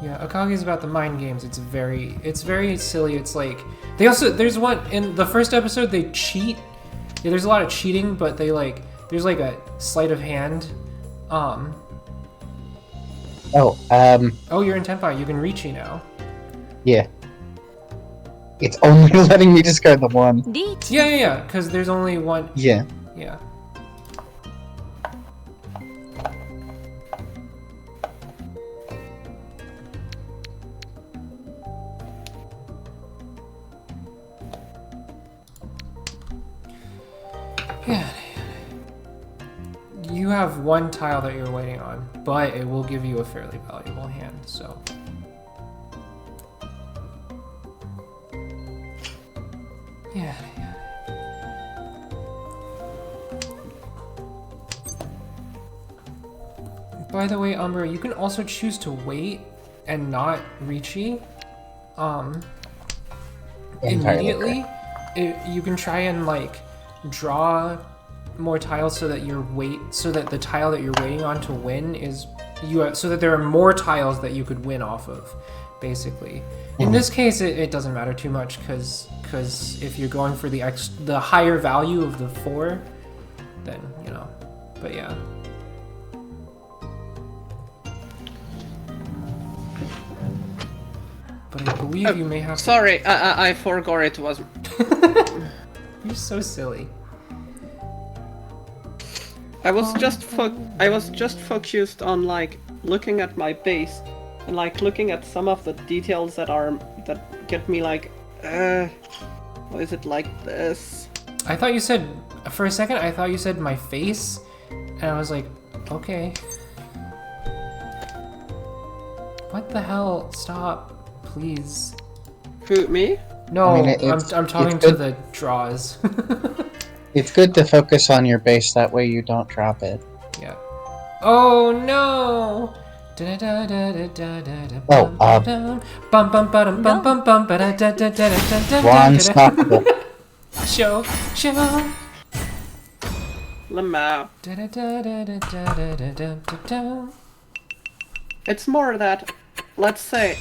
Yeah, Akagi is about the mind games. It's very silly. It's like there's one in the first episode they cheat. Yeah, there's a lot of cheating, but there's like a sleight of hand. Oh, you're in Tenpai. You can reach now. Yeah. It's only letting me discard the 1. Yeah. Because there's only one. Yeah. Yeah. have one tile that you're waiting on, but it will give you a fairly valuable hand, so. Yeah. By the way, Umbra, you can also choose to wait and not Ricci immediately. You can try and like draw more tiles so that the tile that you're waiting on to win is so that there are more tiles that you could win off of, basically. In this case, it doesn't matter too much because if you're going for the higher value of the 4, then you know. But yeah. But I believe you may have. Sorry, I forgot it was. You're so silly. I was just focused on like looking at my base and like looking at some of the details that get me like, why is it like this? I thought you said for a second. I thought you said my face, and I was like, okay. What the hell? Stop. Please. Who, me? No, I mean, I'm talking to the draws. It's good to focus on your base, that way you don't drop it. Yeah. Oh no! Unstoppable. Show. Lamau. It's more that, let's say,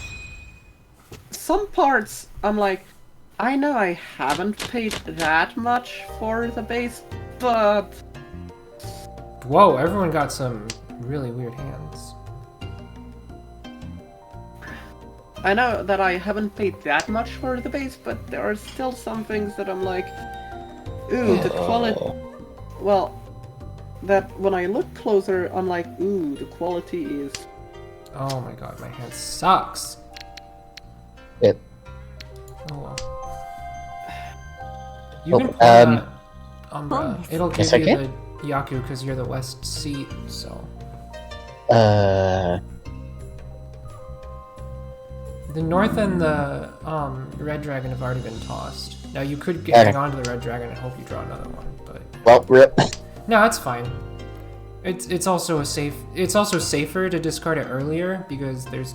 some parts I'm like, I know I haven't paid that much for the base, but... Whoa, everyone got some really weird hands. I know that I haven't paid that much for the base, but there are still some things that I'm like, ooh, the quality... Well, that when I look closer, I'm like, ooh, the quality is... Oh my god, my hand sucks. It. Oh well. You can play Umbra. It'll give Yes, I you can? the Yaku because you're the west seat, so. Uh. The north and the red dragon have already been tossed. Now you could Okay. hang on to the red dragon and hope you draw another one, but Well, rip. no, it's fine. It's also safer to discard it earlier because there's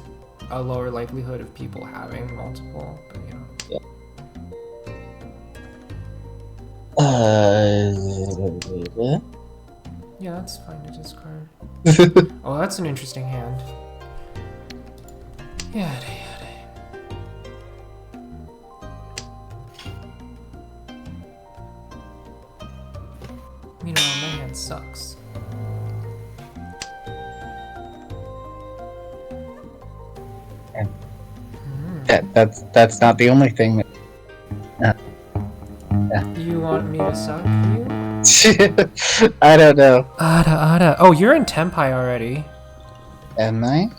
a lower likelihood of people having multiple, but you know. Yeah, that's fine to discard. Oh, that's an interesting hand. Yada yada. Meanwhile, my hand sucks. That's not the only thing that. You want me to suck you? I don't know. Ada. Oh, you're in Tempai already. Am I?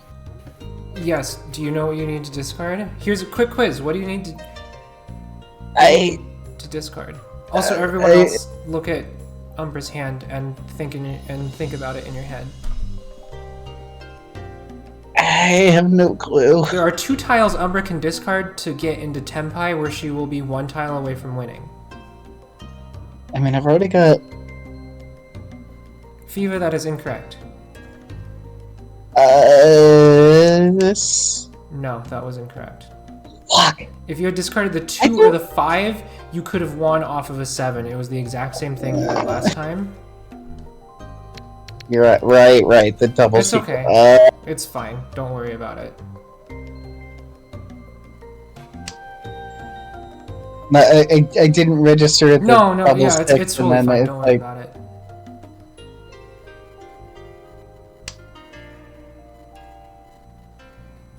Yes. Do you know what you need to discard? Here's a quick quiz. What do you need to discard? Also, everyone else, look at Umbra's hand and think about it in your head. I have no clue. There are 2 tiles Umbra can discard to get into Tempai, where she will be 1 tile away from winning. I mean, I've already got. Fever, that is incorrect. This. No, that was incorrect. Fuck. If you had discarded the 2 or the 5, you could have won off of a 7. It was the exact same thing you did last time. You're right. The double. It's sequel. okay. It's fine. Don't worry about it. I didn't register at the No, double yeah, stick, it's and totally then fine. it's Don't worry like, about it.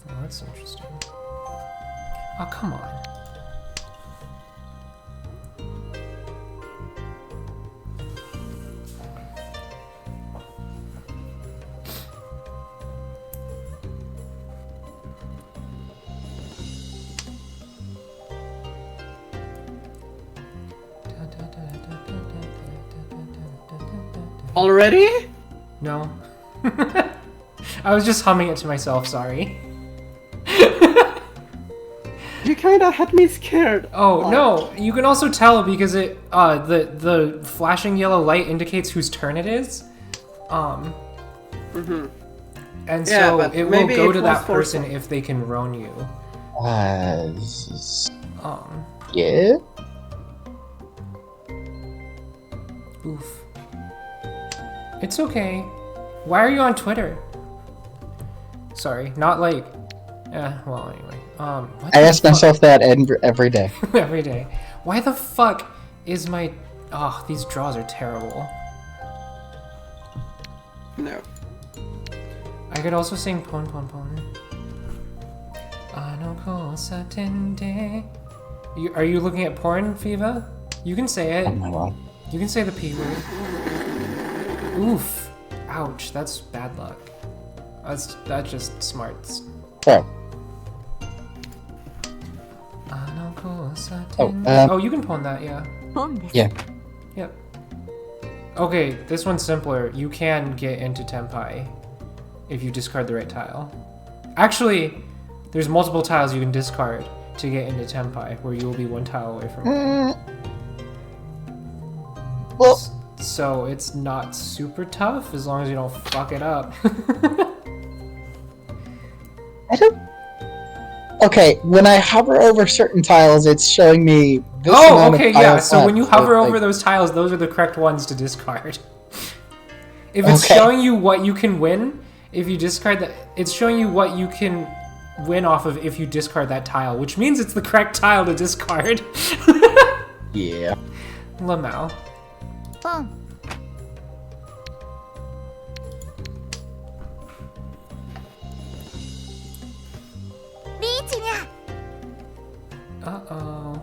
Oh, that's interesting. Oh, come on. Already? No. I was just humming it to myself, sorry. You kinda had me scared. Oh, no, you can also tell because it, the flashing yellow light indicates whose turn it is. Mm-hmm. And Yeah, so but it will maybe go it to was that for person some- if they can roan you. Yeah? Oof. It's okay. Why are you on Twitter? Sorry, not like... well, anyway. What I the ask fuck? myself that every day. Every day. Why the fuck is my... Oh, these draws are terrible. No. I could also sing Pon Pon Pon. Ano ko sa tende. Are you looking at porn, Fiva? You can say it. Oh my god. You can say the P word. Oof. Ouch, that's bad luck. That's just smarts. Fair. Ano ko sa Oh, tende. Oh, you can pawn that, yeah. ポンです。 Yeah. Yep. Okay, this one's simpler. You can get into Tenpai if you discard the right tile. Actually, there's multiple tiles you can discard to get into Tenpai, where you will be one tile away from winning. Well, So it's not super tough as long as you don't fuck it up. I don't. Okay, when I hover over certain tiles, it's showing me this Oh, amount okay, of yeah. tiles So when you left, hover like- over those tiles, those are the correct ones to discard. If it's Okay. showing you what you can win, if you discard that, it's showing you what you can win off of if you discard that tile, which means it's the correct tile to discard. Yeah. Lamau. ポン。リーチにゃ。 Uh-oh.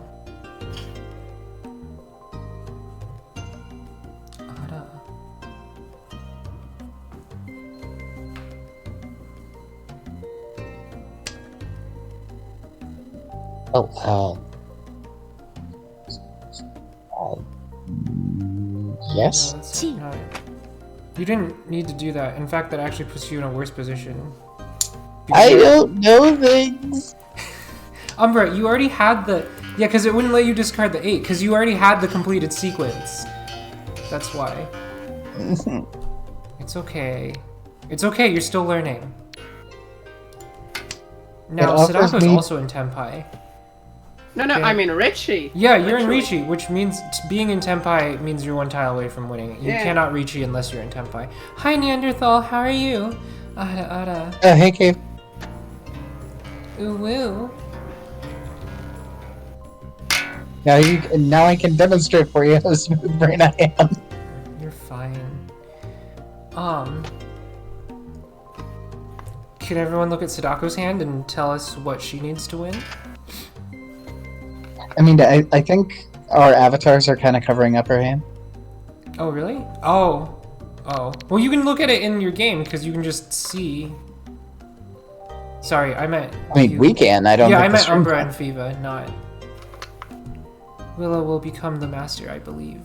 Ara. Oh, yes? No, that's Chi. not it. You didn't need to do that. In fact, that actually puts you in a worse position. I don't know things. Umbra, you already had the... Yeah, because it wouldn't let you discard the 8, because you already had the completed sequence. That's why. It's okay. It's okay, you're still learning. Now, offers Sadako's me- also in Tenpai. No, Okay. I mean Richie. Yeah, you're in Literally. Richi, which means being in Tenpai means you're one tile away from winning. You Yeah. cannot Richi unless you're in Tenpai. Hi, Neanderthal, how are you? Ada, ada. Hey, Cave. Ooh, woo. Now I can demonstrate for you how smooth brain I am. You're fine. Can everyone look at Sadako's hand and tell us what she needs to win? I mean, I think our avatars are kind of covering up her hand. Oh, really? Oh. Oh. Well, you can look at it in your game, because you can just see. Sorry, I meant... I mean, you. we can. I don't. Yeah, I think the meant stream Umbra can. and Fiva, not... Willow will become the master, I believe.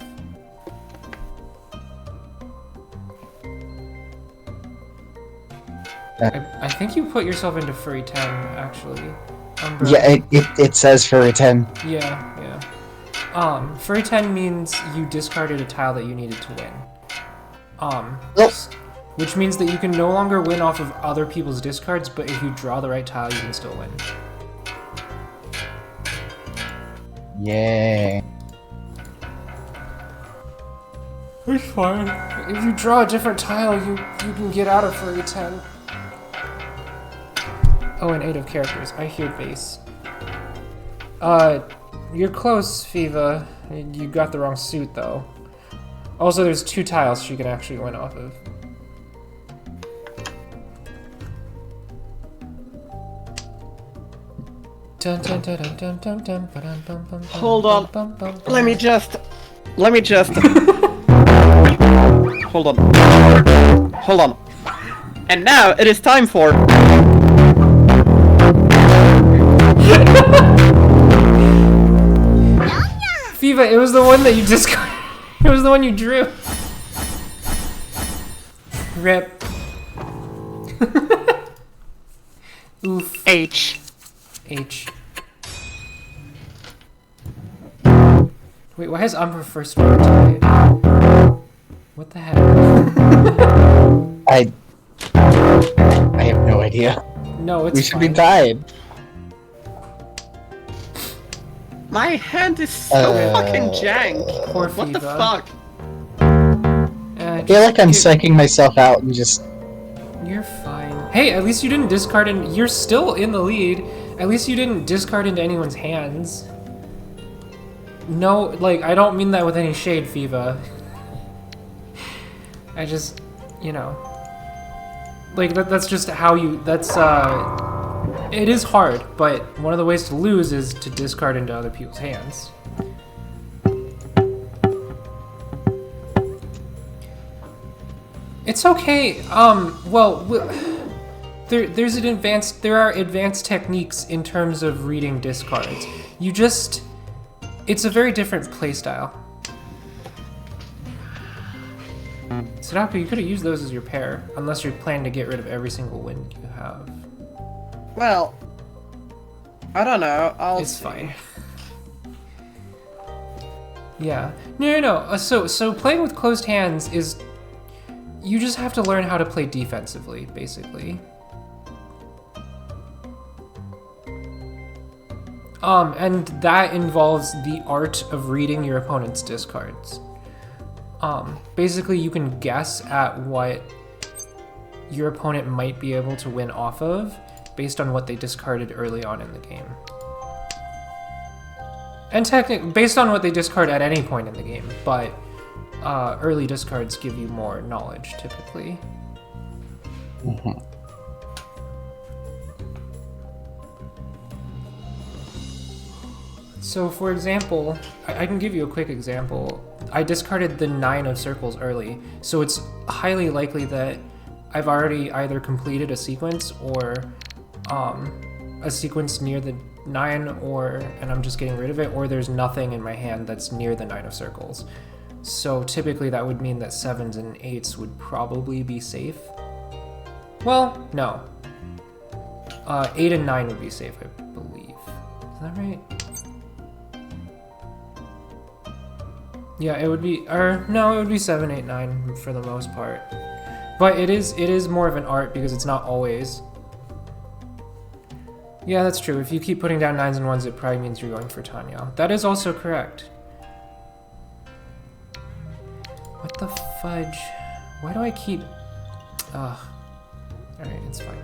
I think you put yourself into Furry 10, actually. Umbra. Yeah, it says for a 10. Yeah, yeah. Furry 10 means you discarded a tile that you needed to win. Nope. Which means that you can no longer win off of other people's discards, but if you draw the right tile, you can still win. Yay. It's fine. If you draw a different tile, you can get out of Furry 10. Oh, and 8 of characters. I hear bass. You're close, Fiva. You got the wrong suit, though. Also, there's 2 tiles she can actually win off of. Hold on. Let me just. Hold on. Hold on. And now it is time for. Fiva, it was the one that you discarded. It was the one you drew. Rip. Oof. H. H. Wait, why has Umbra first word today? What the heck? I have no idea. No, it's We should fine. be tied. My hand is so fucking jank. Poor What the Fiva. fuck? I feel like I'm psyching myself out and just... You're fine. Hey, at least you didn't discard and you're still in the lead. At least you didn't discard into anyone's hands. No, like, I don't mean that with any shade, Fiva. I just, you know. Like, that's just how you, it is hard, but one of the ways to lose is to discard into other people's hands. It's okay. Well, there are advanced techniques in terms of reading discards. It's a very different playstyle. Sadako, you could have used those as your pair, unless you're planning to get rid of every single wind you have. Well, I don't know. It's see. fine. Yeah. No. So playing with closed hands is... You just have to learn how to play defensively, basically. And that involves the art of reading your opponent's discards. Basically, you can guess at what your opponent might be able to win off of based on what they discarded early on in the game. And based on what they discard at any point in the game, but early discards give you more knowledge, typically. Mhm. So, for example, I can give you a quick example. I discarded the 9 of circles early, so it's highly likely that I've already either completed a sequence or a sequence near the 9, and I'm just getting rid of it, or there's nothing in my hand that's near the 9 of circles. So typically that would mean that 7s and 8s would probably be safe. Well, no. 8 and 9 would be safe, I believe. Is that right? Yeah, it would be, no, it would be 7, 8, 9 for the most part. But it is more of an art because it's not always. Yeah, that's true. If you keep putting down 9s and 1s, it probably means you're going for Tanya. That is also correct. What the fudge? Why do I keep... Ugh. Alright, it's fine.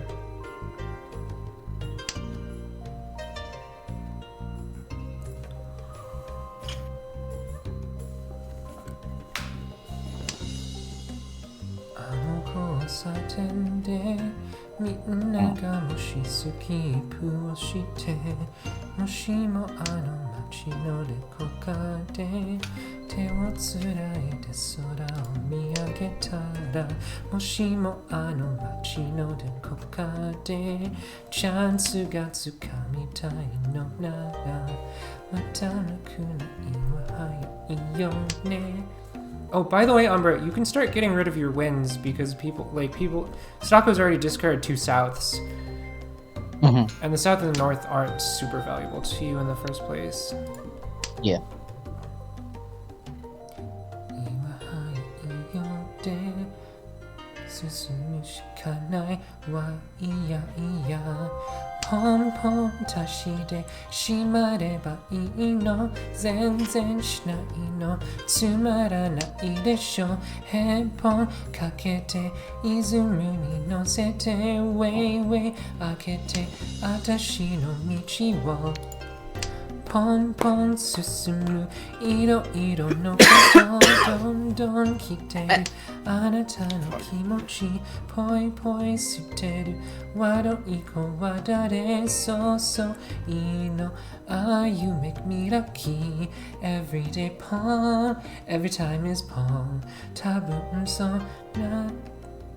Oh, by the way, Umbra, you can start getting rid of your wins because Stako's already discarded 2 souths. Mm-hmm. And the south and the north aren't super valuable to you in the first place. Yeah. Pon pon susumu iro iro no koto don don kiteru anata no kimochi poi poi suteru wado iko wadare so so ino you make me lucky every day pon every time is pon tabun so na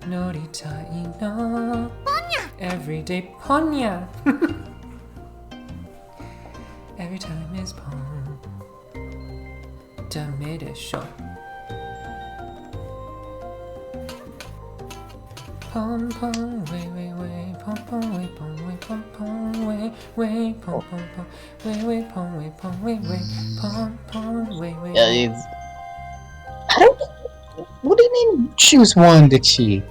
noritai no every day ponya. Every time is pon. Dame desho. Pom pom way way way pom pom way way pom pom way pom way pom way pom pom way way. Yeah, I don't. What do you mean choose one to chi?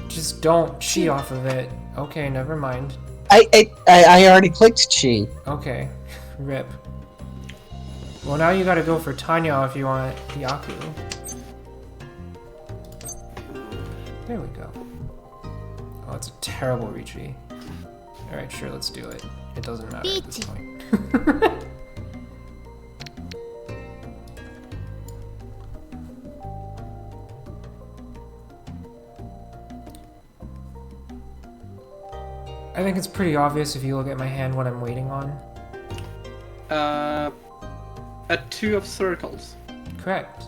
Just don't chi off of it. Okay, never mind. I already clicked chi. Okay, rip. Well, now you gotta go for Tanya if you want Yaku. There we go. Oh, it's a terrible Richi. Alright, sure, let's do it. It doesn't matter at this point. I think it's pretty obvious if you look at my hand what I'm waiting on. A 2 of circles. Correct.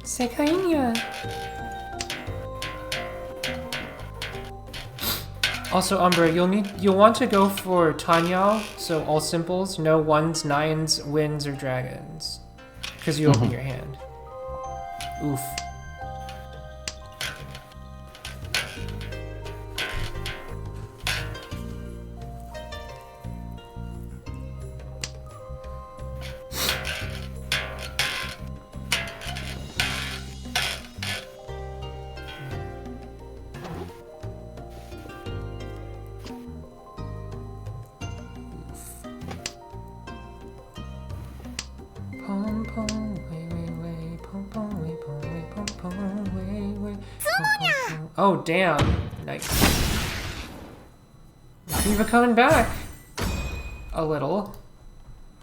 Sekainya. Also, Umbra, you'll want to go for Tanyao, so all simples, no ones, nines, wins, or dragons, because you open your hand. Oof. Pom pom way way way pom pom way pom way pom pom way way. Oh damn! Nice. Kiva coming back a little,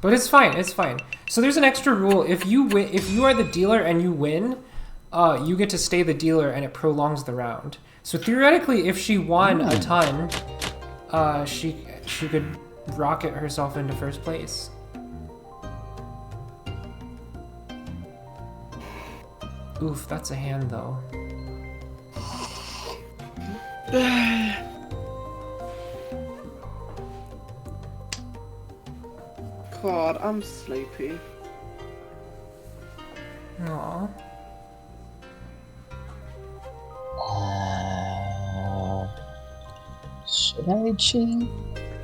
but it's fine. It's fine. So there's an extra rule. If you win, if you are the dealer and you win, you get to stay the dealer and it prolongs the round. So theoretically, if she won a ton, she could rocket herself into first place. Oof, that's a hand though. God, I'm sleepy. Aww. Should I chi?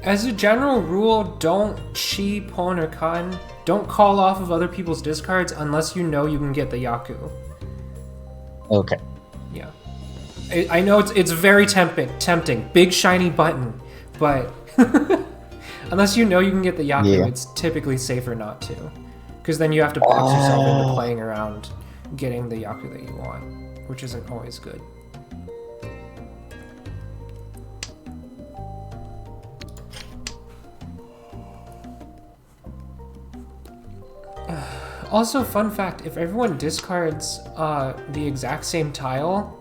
As a general rule, don't chi, pon, or kan. Don't call off of other people's discards unless you know you can get the Yaku. Okay. Yeah. I know it's very tempting. Big shiny button, but unless you know you can get the Yaku, it's typically safer not to. Because then you have to box yourself into playing around getting the Yaku that you want, which isn't always good. Also, fun fact, if everyone discards the exact same tile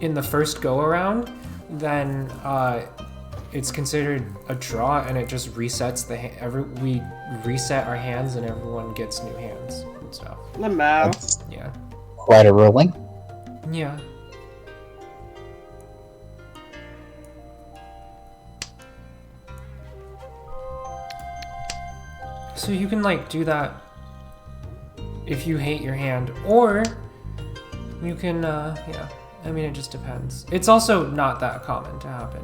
in the first go-around, then it's considered a draw and it just resets the we reset our hands and everyone gets new hands and stuff. Lamau. That's Yeah. quite a ruling. Yeah. So you can like do that if you hate your hand, or you can, yeah, I mean, it just depends. It's also not that common to happen.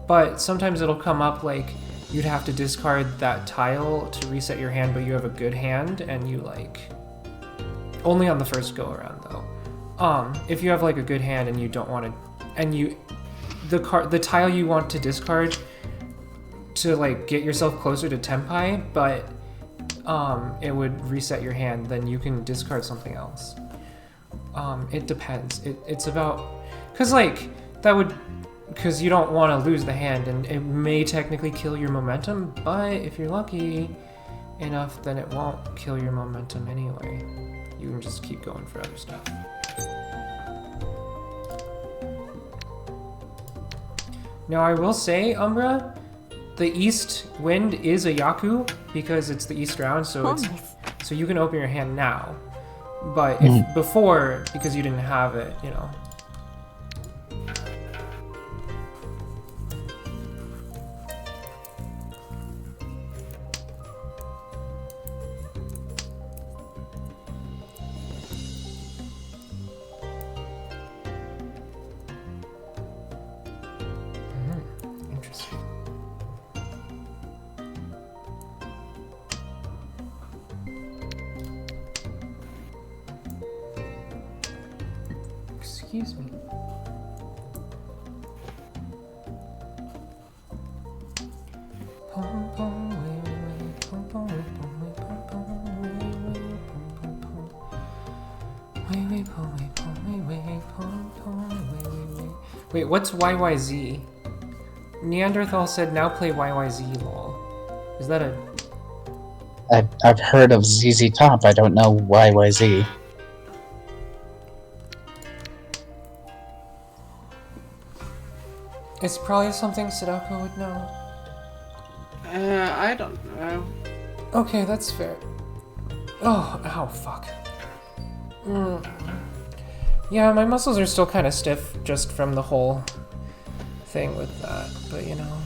But sometimes it'll come up like you'd have to discard that tile to reset your hand, but you have a good hand and you like, only on the first go around though. If you have like a good hand and you don't want to, and the tile you want to discard to like get yourself closer to Tenpai, but it would reset your hand, then you can discard something else. It depends. It's about, cause like that would, cause you don't want to lose the hand, and it may technically kill your momentum, but if you're lucky enough, then it won't kill your momentum anyway. You can just keep going for other stuff. Now I will say, Umbra, the east wind is a Yaku because it's the east round, so so you can open your hand now. But if before, because you didn't have it, you know. Excuse me. Pom pom way way way pom pom way pom way pom pom way way pom pom pom way way pom way pom way way pom pom way way way. Wait, what's YYZ? Neanderthal said now play YYZ lol. Is that a... I've heard of ZZ Top. I don't know YYZ. It's probably something Sadako would know. I don't know. Okay, that's fair. Oh, ow, fuck. Yeah, my muscles are still kind of stiff just from the whole thing with that, but you know.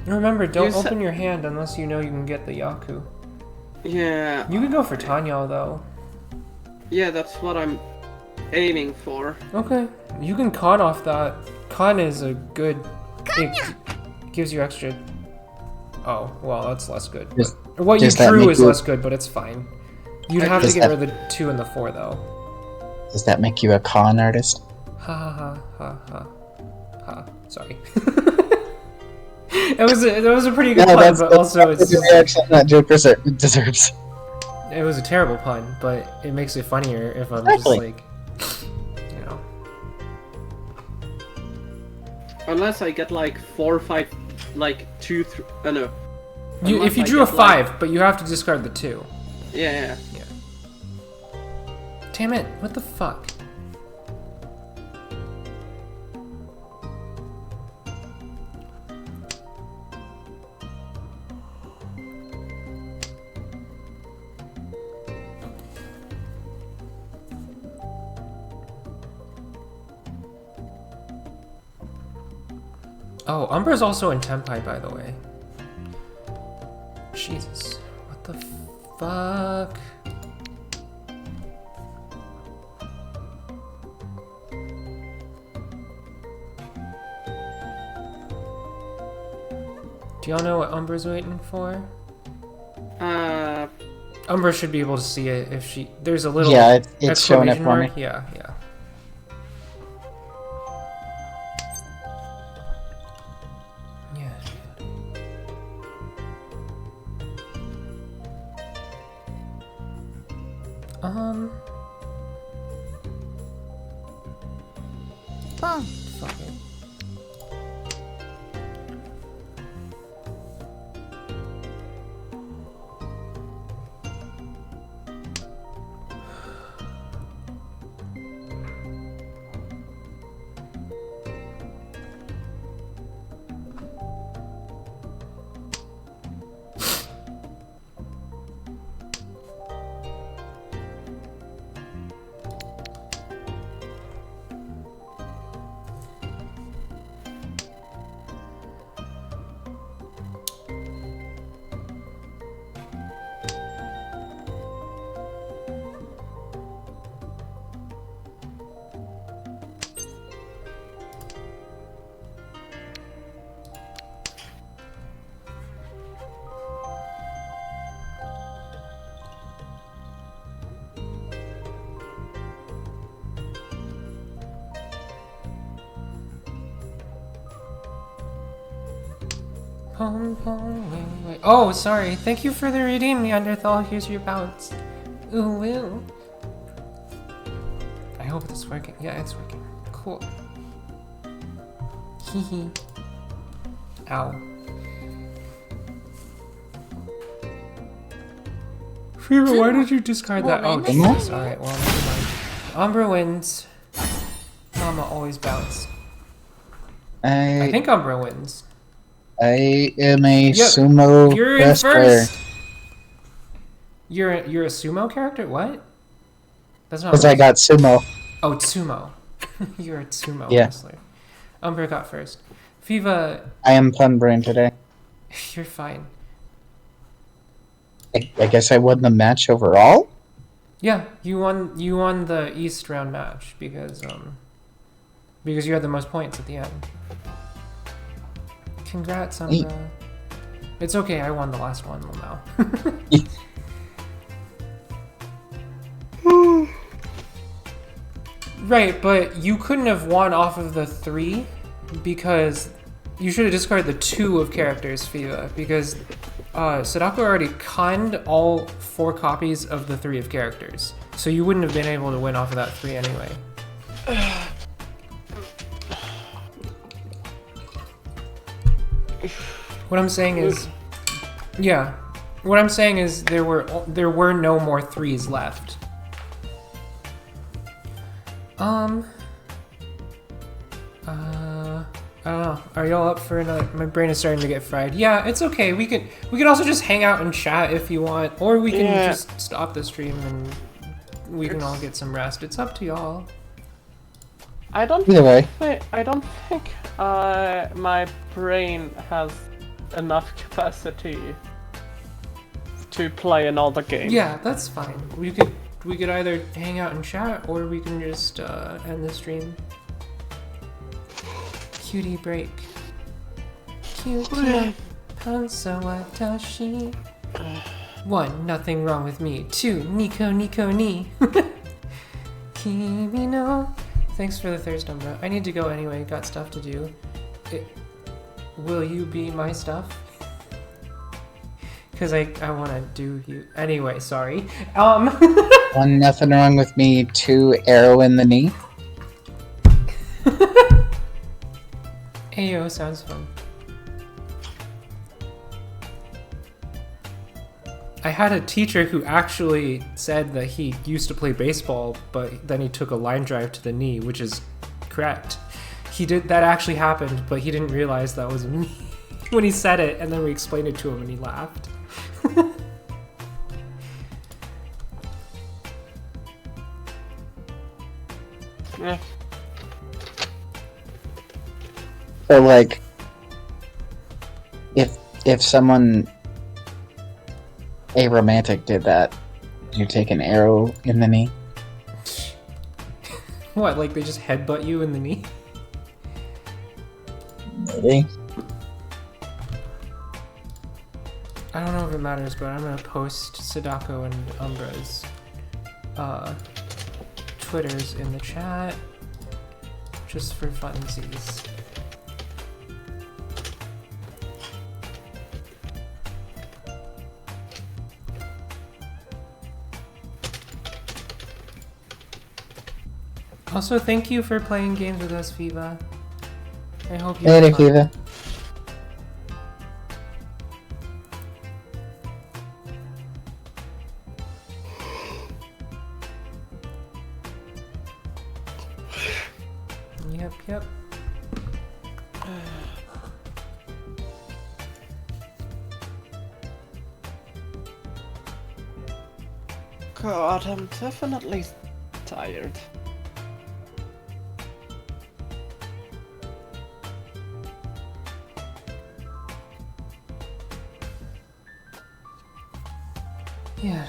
Remember, don't open your hand unless you know you can get the Yaku. Yeah. You could go for Tanya, though. Yeah, that's what I'm aiming for. Okay. You can con off that. Con is a good... It gives you extra... Oh, well, that's less good. What you drew is less good, but it's fine. You'd have to get rid of the 2 and the 4, though. Does that make you a con artist? Ha ha ha ha ha. Ha. Sorry. It was a pretty good pun, but also it's the reaction that joke deserves. It was a terrible pun, but it makes it funnier if I'm just like, you know. Unless I get like 4 or 5, like 2, 3. No. If you drew a 5, but you have to discard the 2. Yeah. Damn it! What the fuck? Oh, Umbra's also in Tenpai, by the way. Jesus. What the fuck? Do y'all know what Umbra's waiting for? Umbra should be able to see it if she... There's a little... Yeah, it's showing it for me. Yeah. Boom. Fuck it. Wait. Oh, sorry. Thank you for the redeem, Neanderthal. Here's your bounce. Ooh, woo. I hope it's working. Yeah, it's working. Cool. Hee hee. Ow. Fever, why did you discard that? Oh, Jesus. Alright, well, never mind. Umbra wins. Mama always bounce. I think Umbra wins. I am a sumo You're in first. You're a sumo character? What? That's not. Because I got sumo. Oh, sumo. You're a sumo wrestler. Umbra got first. Fiva. I am pun brain today. You're fine. I guess I won the match overall. Yeah, you won the East round match because because you had the most points at the end. Congrats, Umbra. It's okay, I won the last one now. Right, but you couldn't have won off of the 3 because you should have discarded the 2 of characters, Fiva, because Sadako already conned all 4 copies of the 3 of characters. So you wouldn't have been able to win off of that 3 anyway. What I'm saying is, yeah. What I'm saying is there were no more 3s left. I don't know. Are y'all up for another? My brain is starting to get fried. Yeah, it's okay. We could also just hang out and chat if you want, or we can just stop the stream and we can all get some rest. It's up to y'all. Either way. I don't think my brain has enough capacity to play another game. Yeah, that's fine. We could either hang out and chat, or we can just end the stream. Cutie break. Cutie. Hansa watashi. 1. Nothing wrong with me. 2. Nico ni. Kimi no. Thanks for the thirst, Umbra. I need to go anyway. Got stuff to do. Will you be my stuff? Because I want to do you. Anyway, sorry. 1. Nothing wrong with me. 2. Arrow in the knee. Ayo, sounds fun. I had a teacher who actually said that he used to play baseball, but then he took a line drive to the knee, which is correct. That actually happened, but he didn't realize that was me when he said it, and then we explained it to him and he laughed. Yeah. So like, if someone, a romantic, did that, you take an arrow in the knee? What, like they just headbutt you in the knee? Maybe. I don't know if it matters, but I'm gonna post Sadako and Umbra's Twitters in the chat, just for funsies. Also, thank you for playing games with us, Viva. I hope you Later, had fun. Kiva. Yep. God, I'm definitely tired. Yeah.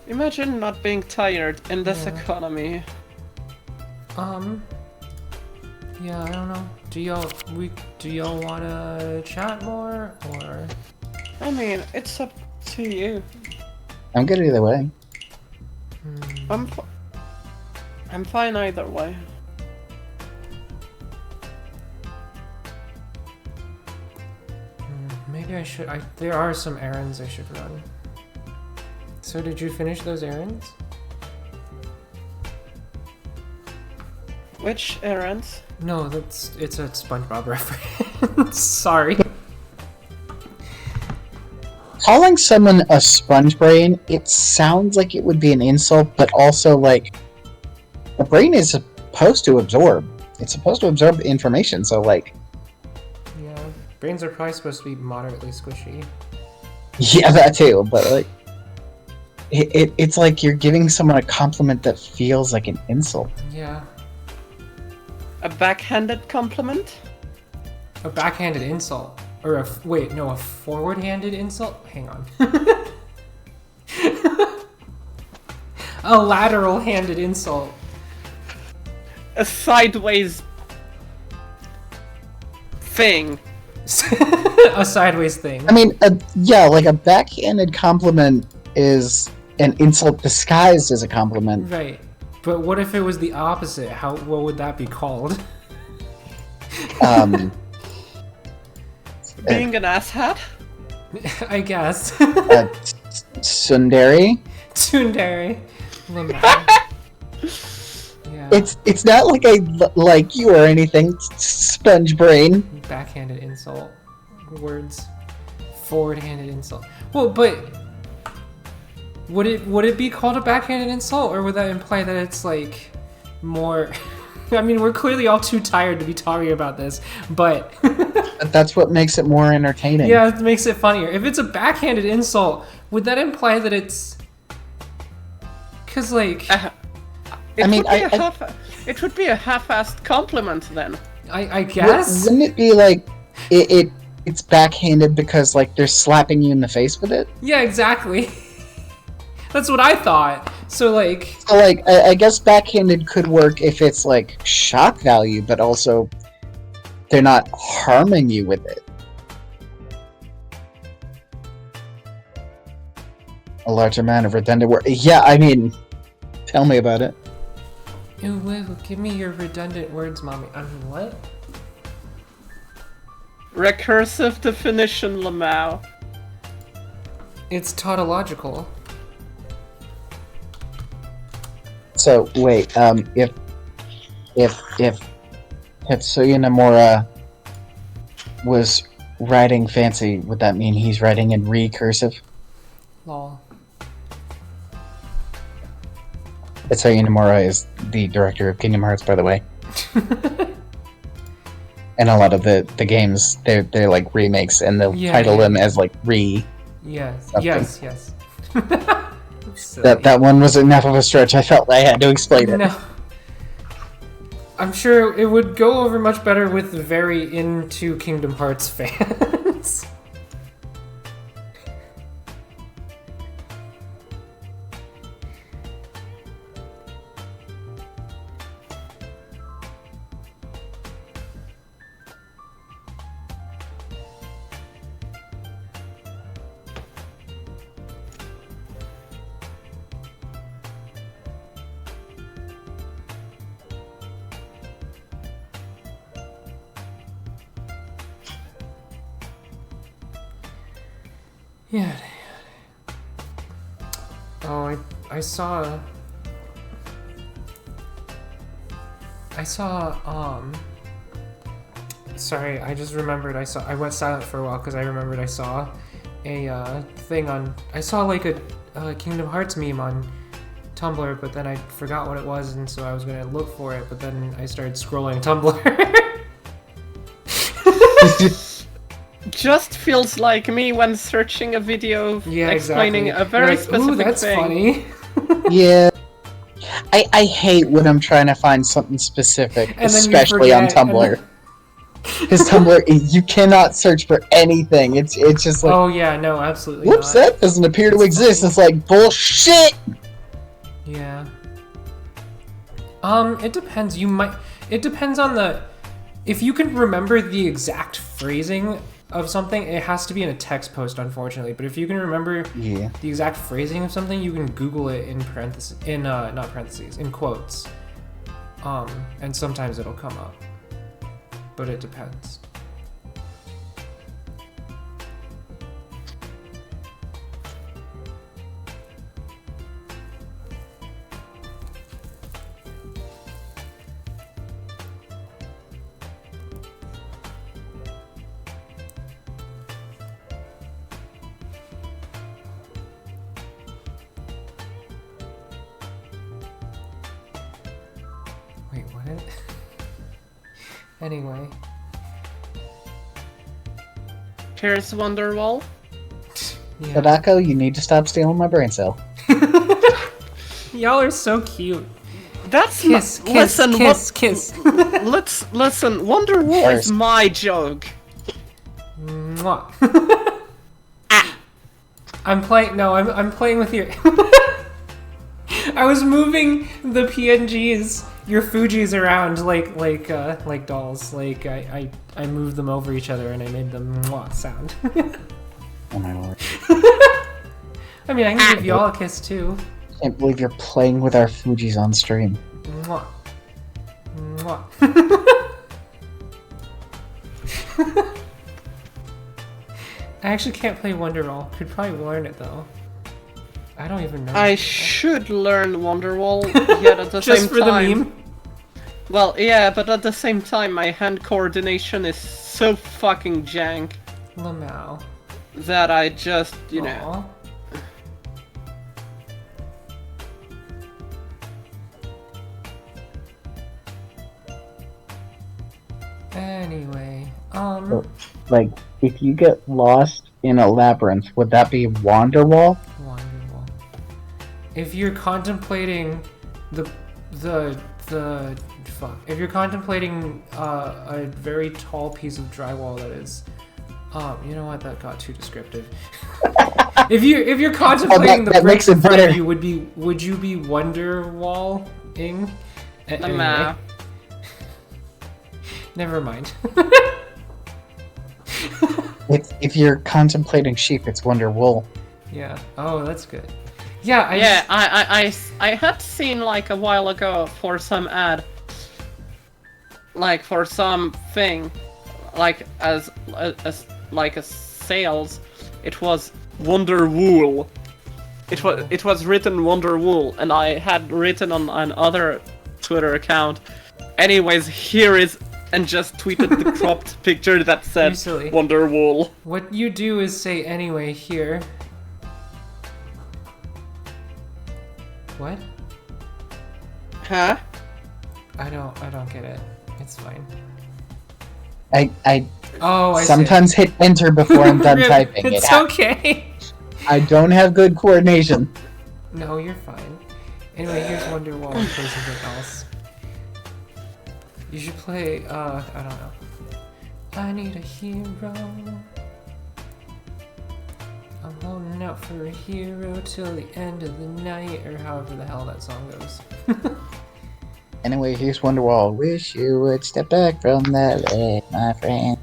Imagine not being tired in this Yeah. economy. Yeah, I don't know. Do y'all wanna chat more, or? I mean, it's up to you. I'm good either way. I'm fine either way. Maybe I should. There are some errands I should run. So did you finish those errands? Which errands? No, it's a SpongeBob reference. Sorry. Calling someone a sponge brain, it sounds like it would be an insult, but also like, the brain is supposed to absorb. It's supposed to absorb information, so like, Yeah, brains are probably supposed to be moderately squishy. yeah, that too, but like, it's like you're giving someone a compliment that feels like an insult. Yeah. A backhanded compliment? A backhanded insult. Or a forward-handed insult? Hang on. A lateral-handed insult. a sideways thing. A sideways thing. I mean, yeah, like a backhanded compliment is an insult disguised as a compliment. Right. But what if it was the opposite? What would that be called? Being an asshat? I guess. Tsundere. Tsundere. Yeah. It's not like I like you or anything, sponge brain. Backhanded insult. Words. Forward-handed insult. Well, but would it be called a backhanded insult, or would that imply that it's like more? I mean, we're clearly all too tired to be talking about this, but That's what makes it more entertaining. yeah, it makes it funnier. If it's a backhanded insult, would that imply that it's? Cause like, It would be a half-assed compliment then. I guess. Wouldn't it be like it's backhanded because like they're slapping you in the face with it? Yeah, exactly. That's what I thought. So like, I guess backhanded could work if it's like shock value, but also they're not harming you with it. A large amount of redundant work. Yeah, I mean, tell me about it. ew, give me your redundant words, mommy. I mean, what? Recursive definition, Lamau. It's tautological. So wait, if Tetsuya Nomura was writing fancy, would that mean he's writing in recursive? Lol. Tetsuya Nomura is the director of Kingdom Hearts, by the way. And a lot of the games, they're like remakes, and they'll title them as like Yes, something. yes. That one was enough of a stretch. I felt I had to explain it. No. I'm sure it would go over much better with very into Kingdom Hearts fans. Yeah. Oh, I saw. Sorry, I just remembered I went silent for a while because I remembered I saw a thing on. I saw like a Kingdom Hearts meme on Tumblr, but then I forgot what it was, and so I was gonna look for it, but then I started scrolling Tumblr. Just feels like me when searching a video explaining a very You're like, specific ooh, that's thing. funny. Yeah. I hate when I'm trying to find something specific, And then you especially on forget, Tumblr. Because Tumblr, you cannot search for anything. It's just like, Oh yeah, no, absolutely whoops, not. that doesn't appear to exist. It's like, bullshit! Yeah. It depends. It depends on the. If you can remember the exact phrasing of something, it has to be in a text post, unfortunately. But if you can remember the exact phrasing of something, you can Google it in parentheses, not parentheses, in quotes. And sometimes it'll come up. But it depends. Wait, what? Anyway. Here's Wonderwall. Yeah. Sadako, you need to stop stealing my brain cell. Y'all are so cute. That's Kiss, my, kiss, listen, kiss, kiss. let's listen. Wonderwall is my joke. Mwah. I'm playing with your. I was moving the PNGs your Fujis around like dolls. Like I moved them over each other and I made them mwah sound. Oh my lord. I mean, I can give y'all a kiss too. Can't believe you're playing with our Fujis on stream. Mwah. Mwah. I actually can't play Wonderwall. Could probably learn it though. I don't even know. I should learn Wonderwall, yet at the Just same for time. the meme? Well, yeah, but at the same time, my hand coordination is so fucking jank Lamau. that I just, you know. Aw. Anyway, Like, if you get lost in a labyrinth, would that be Wanderwall? Wonderwall. If you're contemplating the fuck, if you're contemplating a very tall piece of drywall that is, you know what? That got too descriptive. if you're contemplating that the makes bricks in it front of better. you, would you be Wonderwalling? Nah. Never mind. If you're contemplating sheep, it's Wonderwool. Yeah. Oh, that's good. Yeah. I had seen like a while ago for some ad, like for something, like as like a sales, it was Wonderwool. It was written Wonderwool, and I had written on another Twitter account. Anyways, here is. And just tweeted the cropped picture that said You're silly. Wonderwool. What you do is say anyway here. What? Huh? I don't get it. It's fine. I Oh, I sometimes hit enter before I'm done Rip, typing. It's It happens. okay. I don't have good coordination. No, you're fine. Anyway, here's Wonderwall and play something else. You should play, I don't know. I need a hero. I'm holding out for a hero till the end of the night, or however the hell that song goes. Anyway, here's Wonderwall. Wish you would step back from that leg, my friend.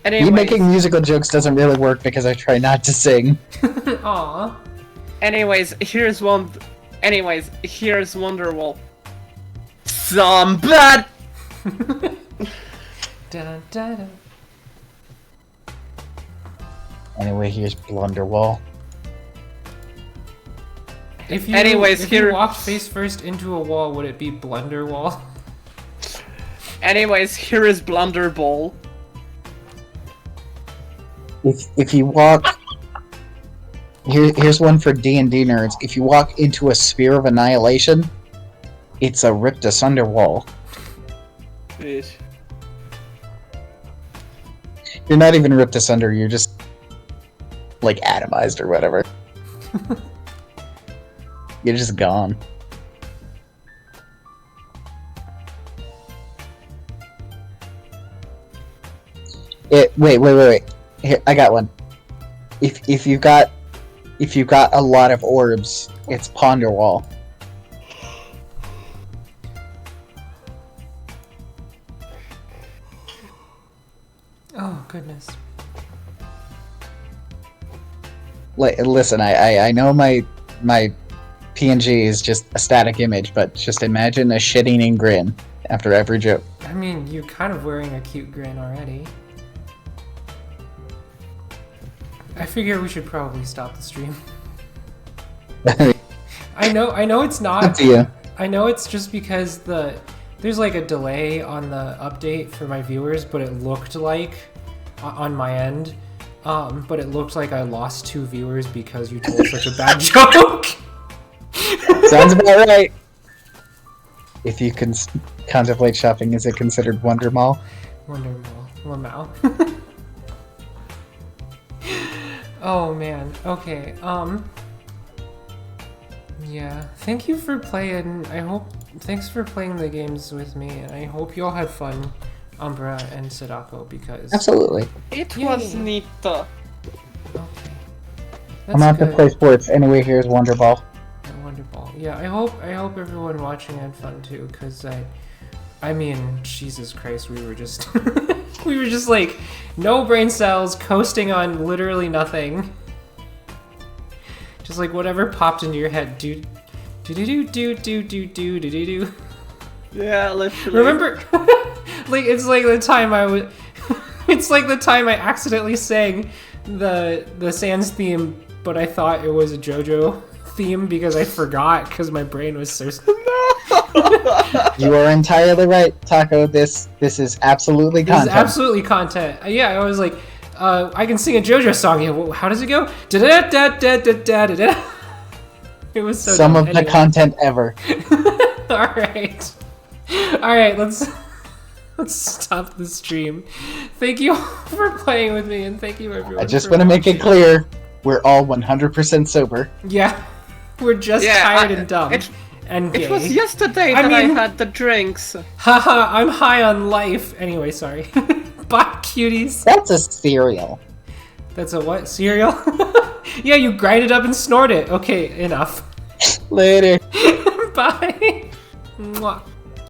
Anyways, You making musical jokes doesn't really work because I try not to sing. Aw. anyways, here's Wonderwall. Some bad. Da, da, da. Anyway, here's Blunderwall. If you walked face first into a wall, would it be Blunderwall? Anyways, here is Blunderball. If you walk, here's one for D&D nerds. If you walk into a sphere of annihilation, it's a ripped asunder wall. Bitch. You're not even ripped asunder. You're just like atomized or whatever. You're just gone. Wait. Here, I got one. If you got a lot of orbs, it's Ponderwall. Oh, goodness. Listen, I know my PNG is just a static image, but just imagine a shit-eating grin after every joke. I mean, you're kind of wearing a cute grin already. I figure we should probably stop the stream. I know it's not. Up to you. I know it's just because there's like a delay on the update for my viewers, but it looked like on my end, but it looked like I lost 2 viewers because you told such a bad joke. Sounds about right. If you can contemplate shopping, is it considered Wonder Mall? Wonder Lamau. Oh man. Okay. Yeah. Thank you for playing. Thanks for playing the games with me, and I hope you all had fun, Umbra and Sadako, because Absolutely. It Yay. was neat. okay. I'm out to good. play sports. Anyway, here's Wonder Ball. Wonderball. Yeah, I hope everyone watching had fun too, cause I mean, Jesus Christ, we were just we were just like no brain cells, coasting on literally nothing. Just like whatever popped into your head, dude. Do. Yeah, literally. Remember, like it's like the time it's like the time I accidentally sang the Sans theme, but I thought it was a JoJo theme because I forgot because my brain was so. You are entirely right, Taco. This is absolutely This content. is absolutely content. Yeah, I was like, I can sing a JoJo song. Yeah, well, how does it go? Da-da-da-da-da-da-da-da. It was so Some dumb. of the content ever. All right. Let's stop the stream. Thank you all for playing with me, and thank you everyone. I just for want to make it watching. clear, we're all 100% sober. Yeah, we're just tired and dumb and gay. It was yesterday I that mean- I had the drinks. Haha, I'm high on life. Anyway, sorry. Bye, cuties. That's a cereal. That's a what? Cereal? Yeah, you grind it up and snort it. Okay, enough. Later. Bye. Mwah.